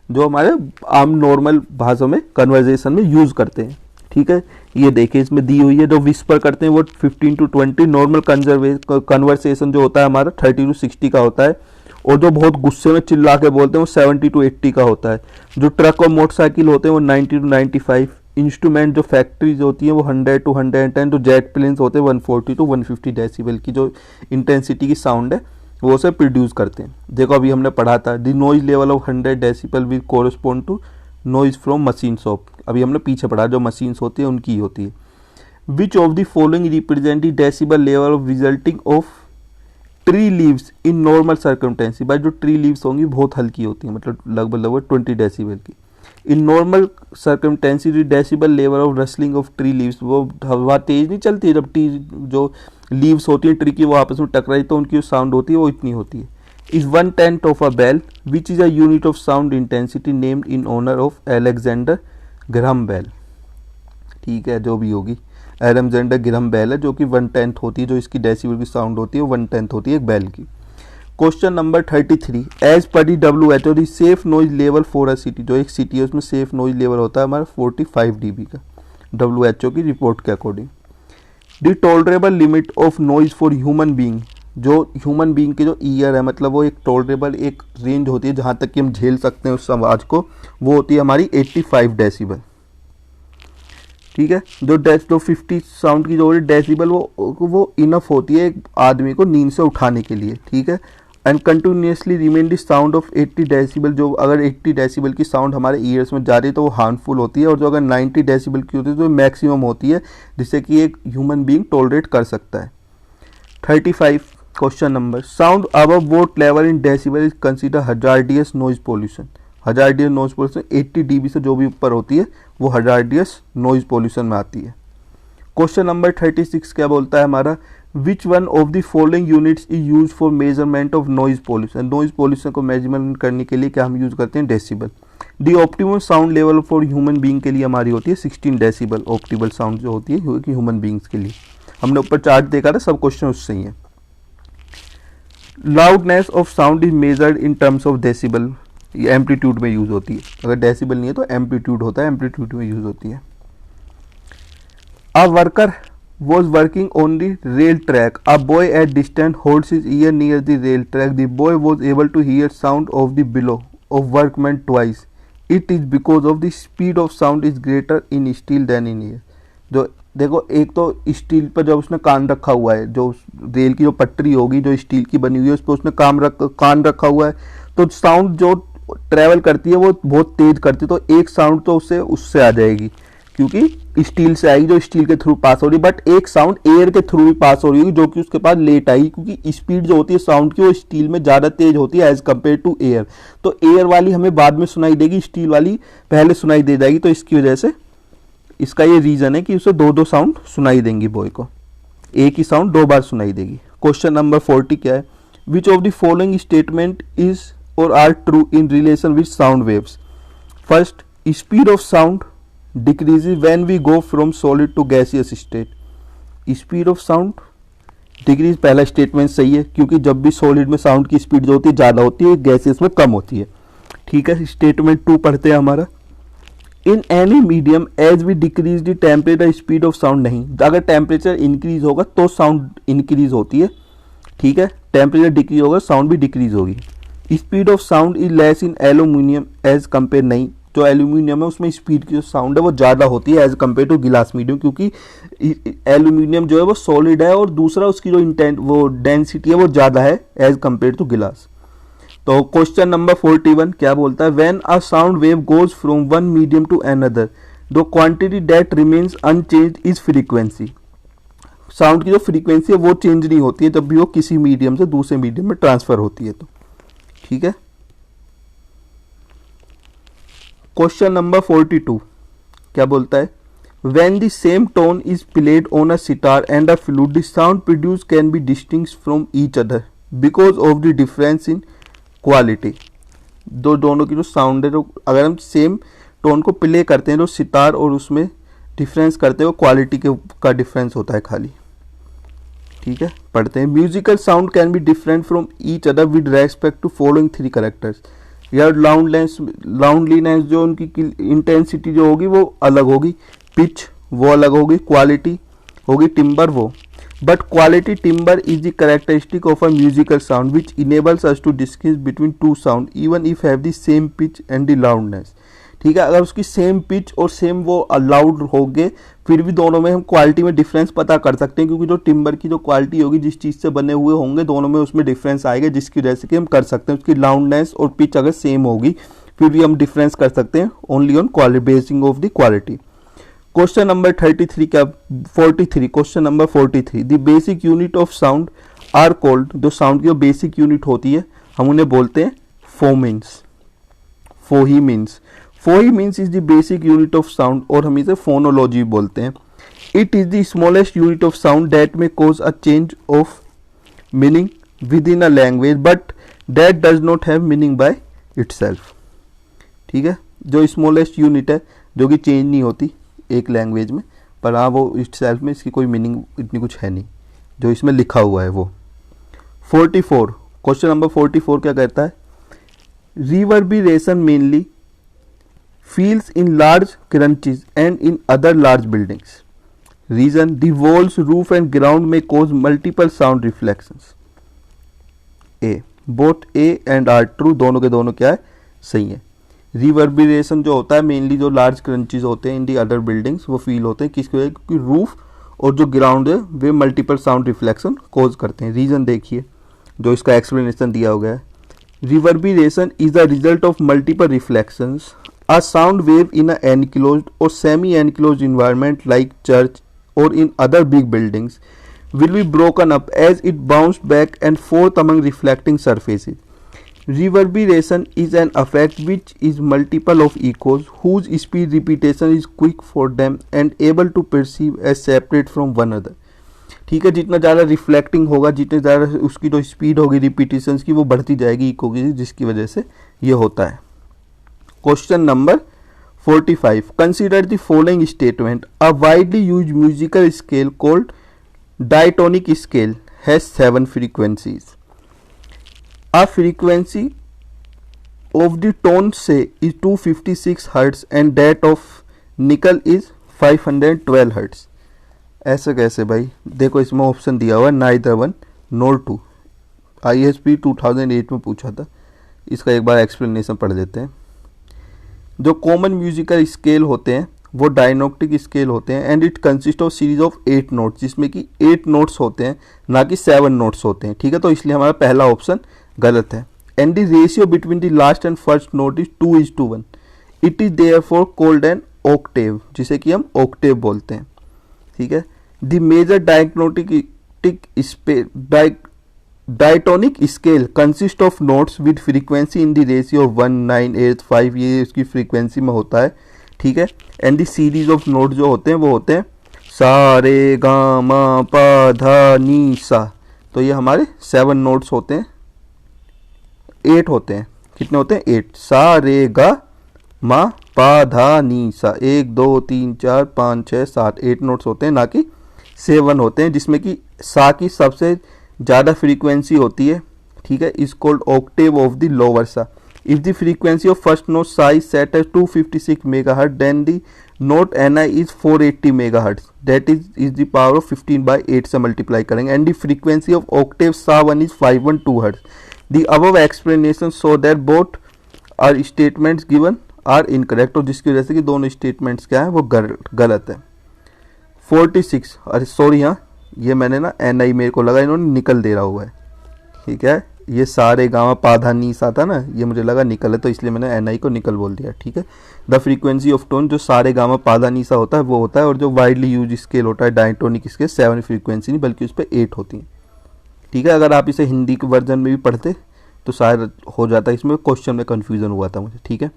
Speaker 1: जो हमारे आम नॉर्मल भाषा में कन्वर्सेशन में यूज करते हैं। ठीक है, ये देखिए इसमें दी हुई है, जो विस्पर करते हैं वो 15 to 20, नॉर्मल कन्वर्सेशन जो होता है हमारा 30 to 60 का होता है, और जो बहुत गुस्से में चिल्ला के बोलते हैं वो 70 to 80 का होता है। जो ट्रक और मोटरसाइकिल होते हैं वो 90 to 95, इंस्ट्रूमेंट जो फैक्ट्रीज होती हैं वो 100 to 110, जो जेट प्लेन्स होते हैं 140 to 150 डेसिबल की जो इंटेंसिटी की साउंड है वो उसे प्रोड्यूस करते हैं। देखो अभी हमने पढ़ा था the noise level of 100 decibel will correspond to noise from machine shop. अभी हमने पीछे पढ़ा जो मशीन्स होती है उनकी होती है। Which of the following represent the decibel level of rustling of tree leaves in normal circumstance. भाई जो ट्री लीव्स होंगी बहुत हल्की होती है, मतलब लगभग 20 डेसिबल की। In normal circumstance the decibel level of rustling of tree leaves, वो हवा तेज नहीं चलती है, जब ट्री जो लीव्स होती है ट्री की वो आपस में टकराई तो उनकी जो साउंड होती है वो इतनी होती है। Is 1/10 of a bel which is a unit of sound intensity named in honour of Alexander Graham Bell. ठीक है, जो भी होगी अलेक्जेंडर ग्राहम बेल है, जो कि 1/10 होती है, जो इसकी डेसिबल की साउंड होती है 1/10 होती है एक बेल की। Question number 33, as per the WHO the safe noise level for a city. जो एक सिटी है उसमें सेफ नॉइज लेवल होता है हमारा 45 dB का, WHO की रिपोर्ट के according. The tolerable limit of noise for human being, जो ह्यूमन बीइंग के जो ईयर है, मतलब वो एक टॉलरेबल एक रेंज होती है जहाँ तक कि हम झेल सकते हैं उस आवाज़ को, वो होती है हमारी 85 डेसिबल। ठीक है, जो 50 साउंड की जो डेसिबल वो इनफ होती है एक आदमी को नींद से उठाने के लिए। ठीक है, and continuously remain the sound of 80 decibel. जो अगर 80 डेसिबल की साउंड हमारे ईयर्स में जा रही है तो वो हार्मफुल होती है, और जो अगर 90 डेसिबल की होती है तो मैक्सिमम होती है जिससे कि एक ह्यूमन बीइंग टॉलरेट कर सकता है। 35 question number, sound above what level in decibel is consider hazardous noise pollution. Hazardous noise pollution 80 dB से जो भी ऊपर होती है वो हजार्डियस नॉइज पोल्यूशन में आती है। क्वेश्चन नंबर 36 क्या बोलता है हमारा, विच one of the following units is use for measurement of noise pollution. Noise pollution को मेजरमेंट करने के लिए क्या हम यूज करते हैं? Decibel. The optimum sound level for human being के लिए हमारी होती है 16 डेसिबल। ऑप्टिमल साउंड जो होती है ह्यूमन बीइंग्स के लिए, हमने ऊपर चार्ट देखा था, सब क्वेश्चन उससे ही है। Loudness of sound is measured in terms of decibel, ये एम्पलीट्यूड में यूज होती है। अगर डेसिबल नहीं है तो एम्पलीट्यूड होता है, एम्पलीट्यूड में यूज होती है। A worker was working on the rail track. A boy at distance holds his ear near the rail track. The boy was able to hear sound of the below of workman twice. It is because of the speed of sound is greater in steel than in air. जो देखो एक तो steel पर जब उसने कान रखा हुआ है, जो रेल की जो पटरी होगी जो स्टील की बनी हुई है उस पर उसने कान रखा हुआ है, तो साउंड जो ट्रेवल करती है वो बहुत तेज करती है, तो एक साउंड तो उससे आ जाएगी क्योंकि स्टील से आएगी जो स्टील के थ्रू पास हो रही है, बट एक साउंड एयर के थ्रू भी पास हो रही होगी जो कि उसके पास लेट आएगी, क्योंकि स्पीड जो होती है साउंड की वो स्टील में ज़्यादा तेज होती है एज कम्पेयर टू एयर। तो एयर वाली हमें बाद में सुनाई देगी, स्टील वाली पहले सुनाई दे जाएगी, तो इसकी वजह से इसका ये रीजन है कि उसे दो दो साउंड सुनाई देंगी बॉय को, एक ही साउंड दो बार सुनाई देगी। क्वेश्चन नंबर 40 क्या है, which of the following statement is or are true in relation with sound waves. First, speed of sound decreases when we go from solid to gaseous state. Speed of sound decrease, पहला statement सही है, क्योंकि जब भी solid में sound की speed जो होती है ज़्यादा होती है, गैसियस में कम होती है। ठीक है, स्टेटमेंट 2 पढ़ते हैं हमारा, in any medium as we decrease the temperature speed of sound. नहीं, अगर टेम्परेचर इंक्रीज होगा तो साउंड इंक्रीज होती है। ठीक है, टेम्परेचर डिक्रीज होगा साउंड भी डिक्रीज होगी। Speed of sound is less in aluminium as compare, नहीं, जो एल्यूमिनियम है उसमें स्पीड की जो साउंड है वो ज़्यादा होती है एज कम्पेयर टू गिलास मीडियम, क्योंकि एल्यूमिनियम जो है वो सॉलिड है और दूसरा उसकी जो इंटेंट वो डेंसिटी है वो ज़्यादा है एज कम्पेयर टू गिलास। तो क्वेश्चन नंबर 41 क्या बोलता है, when a sound wave goes from one medium to another the quantity that remains unchanged is frequency. Sound की जो फ्रीक्वेंसी है वो चेंज नहीं होती है जब भी वो किसी मीडियम से दूसरे मीडियम में ट्रांसफर होती है। तो ठीक है, क्वेश्चन नंबर 42 क्या बोलता है, when the same tone is played on a sitar and a flute the sound produce can be distinguished from each other because of the difference in quality. दोनों की जो साउंड है, जो अगर हम सेम टोन को प्ले करते हैं, जो सितार और उसमें डिफरेंस करते हैं वो क्वालिटी का डिफरेंस होता है खाली। ठीक है, पढ़ते हैं, musical sound can be different from each other with respect to following 3 characters. या लाउंडलीनेस जो उनकी इंटेंसिटी जो होगी वो अलग होगी, पिच वो अलग होगी, क्वालिटी होगी, टिम्बर वो। But quality timbre is the characteristic of a musical sound which enables us to distinguish between two sound even if have the same pitch and the loudness. ठीक है, अगर उसकी सेम पिच और same वो loud होंगे फिर भी दोनों में हम क्वालिटी में डिफरेंस पता कर सकते हैं, क्योंकि जो टिम्बर की जो क्वालिटी होगी जिस चीज़ से बने हुए होंगे दोनों में उसमें डिफरेंस आएगा, जिसकी वजह से कि हम कर सकते हैं उसकी लाउडनेस और पिच अगर सेम होगी फिर भी हम डिफरेंस कर सकते हैं only on quality, basing of the quality. Question number 33 क्या 43 question number 43, the basic unit of sound are called, जो साउंड की जो बेसिक यूनिट होती है हम उन्हें बोलते हैं phonemes. Phonemes is the basic unit of sound और हम इसे फोनोलॉजी बोलते हैं। It is the smallest unit of sound that may cause a change of meaning within a language but that does not have meaning by itself. ठीक है, जो smallest unit है जो कि चेंज नहीं होती एक लैंग्वेज में, पर हाँ वो इटसेल्फ में इसकी कोई मीनिंग इतनी कुछ है नहीं, जो इसमें लिखा हुआ है वो। 44 क्वेश्चन नंबर 44 क्या कहता है, reverberation mainly feels in large crunches and in other large buildings. Reason, the walls, roof and ground may cause multiple sound reflections. A, both A and R true, दोनों के दोनों क्या है, सही है। रिवर्बरेशन जो होता है मेनली जो लार्ज क्रंचेस होते हैं इन दी अदर बिल्डिंग्स वो फील होते हैं, किसकी वजह, क्योंकि रूफ और जो ग्राउंड है वे मल्टीपल साउंड रिफ्लेक्शन कोज करते हैं। रीजन देखिए जो इसका एक्सप्लेनेशन दिया हुआ है, reverberation is the result of multiple reflections. A sound wave in an enclosed or semi-enclosed environment like church or in other big buildings will be broken up as it bounced back and forth among reflecting surfaces. Reverberation is an effect which is multiple of echoes whose speed repetition is quick for them and able to perceive as separate from one another. ठीक है, जितना ज़्यादा reflecting होगा जितने ज़्यादा उसकी जो speed होगी रिपीटिशंस की वो बढ़ती जाएगी इको की, जिसकी वजह से ये होता है। Question number 45. Consider the following statement. A widely used musical scale called diatonic scale has 7 frequencies. A frequency of the tone say is 256 Hz and that of nickel is 512 Hz. ऐसे कैसे भाई, देखो इसमें ऑप्शन दिया हुआ है neither one nor two. ISP 2008 में पूछा था, इसका एक बार एक्सप्लेनेशन पढ़ लेते हैं। जो कॉमन म्यूजिकल स्केल होते हैं वो डायनोक्टिक स्केल होते हैं and it consist of series of 8 notes, जिसमें कि 8 नोट्स होते हैं ना कि 7 नोट्स होते हैं। ठीक है, तो इसलिए हमारा पहला ऑप्शन गलत है। And the ratio between the last and first note is 2:1। It is therefore called an octave, जिसे कि हम ऑक्टेव बोलते हैं। ठीक है, the major diatonic scale consist of notes with frequency in the ratio of 1, 9, 8, 5, ये इसकी फ्रीक्वेंसी में होता है। ठीक है। And the series of note जो होते हैं वो होते हैं सा रे गा मा पा धा नी सा। तो ये हमारे 7 नोट्स होते हैं, 8 होते हैं। कितने होते हैं? 8। सा रे गा मा पा धा नी सा, 1 2 3 4 5 6 7 8 नोट्स होते हैं, ना कि 7 होते हैं, जिसमें कि सा की सबसे ज़्यादा फ्रीक्वेंसी होती है। ठीक है, is called octave of the lower sa. If the frequency of first note sa is set as 256 megahertz, then the note N I is 480 megahertz, that is the power of 15/8 से मल्टीप्लाई करेंगे। And the frequency of octave sa 1 is 512 hertz. The above explanation so that both are statements given are incorrect, और जिसकी वजह से कि दोनों statements क्या है वो गलत है। 46, अरे सॉरी, हाँ ये मैंने ना एन आई मेरे को लगा इन्होंने निकल दे रहा हुआ है। ठीक है, ये सारे गाँव पाधा नीस आता ना, ये मुझे लगा निकल है, तो इसलिए मैंने एन आई को निकल बोल दिया। ठीक है, द फ्रीक्वेंसी ऑफ टोन जो सारे गाँव पाधा नीसा होता है वो होता है, और जो वाइडली यूज स्केल होता है डायटोनिक स्केल 7 फ्रीक्वेंसी नहीं बल्कि उस पर 8 होती है। ठीक है, अगर आप इसे हिंदी के वर्जन में भी पढ़ते तो शायद हो जाता, इसमें क्वेश्चन में कन्फ्यूजन हुआ था मुझे। ठीक है,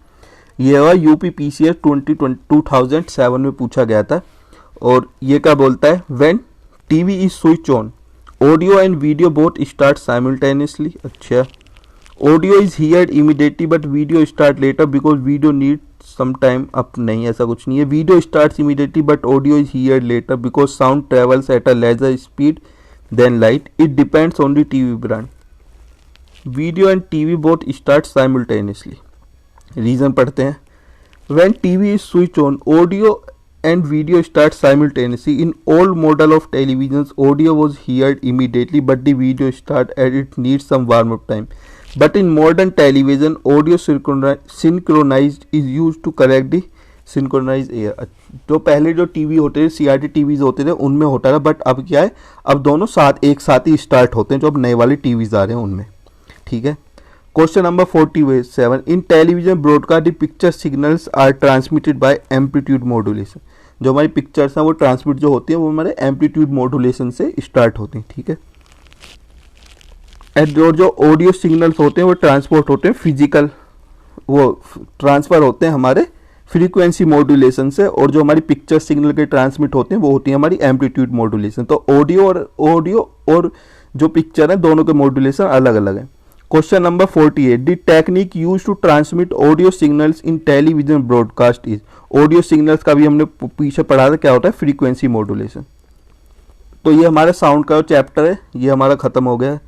Speaker 1: ये हुआ UPPCS 2007 में पूछा गया था, और ये क्या बोलता है? When TV is switch on audio and video both start simultaneously. अच्छा, audio is heard immediately but video start later because video need some time up. नहीं, ऐसा कुछ नहीं है। Video starts immediately but audio is heard later because sound travels at a lesser speed than light. It depends on the TV brand. Video and TV both start simultaneously. Reason पढ़ते हैं। When TV is switched on, audio and video start simultaneously. In old model of televisions, audio was heard immediately, but the video start and it needs some warm up time. But in modern television, audio synchronized is used to correct the synchronized air. तो पहले जो TV होते थे, CRT TVs होते थे, उनमें होता था, बट अब क्या है, अब दोनों एक साथ ही स्टार्ट होते हैं, जो अब नए वाले टीवीज आ रहे हैं उनमें। ठीक है, question number 47, in television broadcast the picture signals are transmitted by amplitude modulation. जो हमारी पिक्चर्स हैं वो ट्रांसमिट जो होती है वो हमारे एम्पलीट्यूड मॉड्यूलेशन से स्टार्ट होती हैं। ठीक है, एंड जो ऑडियो सिग्नल्स होते हैं वो ट्रांसपोर्ट होते हैं फिजिकल, वो ट्रांसफर होते हैं हमारे फ्रीक्वेंसी मॉड्यूलेशन से, और जो हमारी पिक्चर सिग्नल के ट्रांसमिट होते हैं वो होती है हमारी एम्पलीट्यूड मॉड्यूलेशन। तो ऑडियो और जो पिक्चर है दोनों के मॉड्यूलेशन अलग अलग है। Question number 48, the technique use to transmit audio signals in television broadcast is. Audio signals का भी हमने पीछे पढ़ा था, क्या होता है? Frequency modulation. तो ये हमारा साउंड का चैप्टर है, ये हमारा खत्म हो गया है।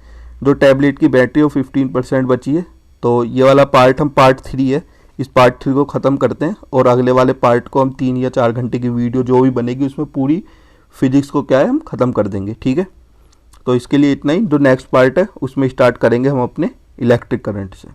Speaker 1: जो टैबलेट की बैटरी वो 15% बची है, तो ये वाला पार्ट हम पार्ट 3 है, इस पार्ट 3 को ख़त्म करते हैं, और अगले वाले पार्ट को हम 3 या 4 घंटे की वीडियो जो भी बनेगी उसमें पूरी फिजिक्स को क्या है हम ख़त्म कर देंगे। ठीक है, तो इसके लिए इतना ही। जो नेक्स्ट पार्ट है उसमें स्टार्ट करेंगे हम अपने इलेक्ट्रिक करंट से।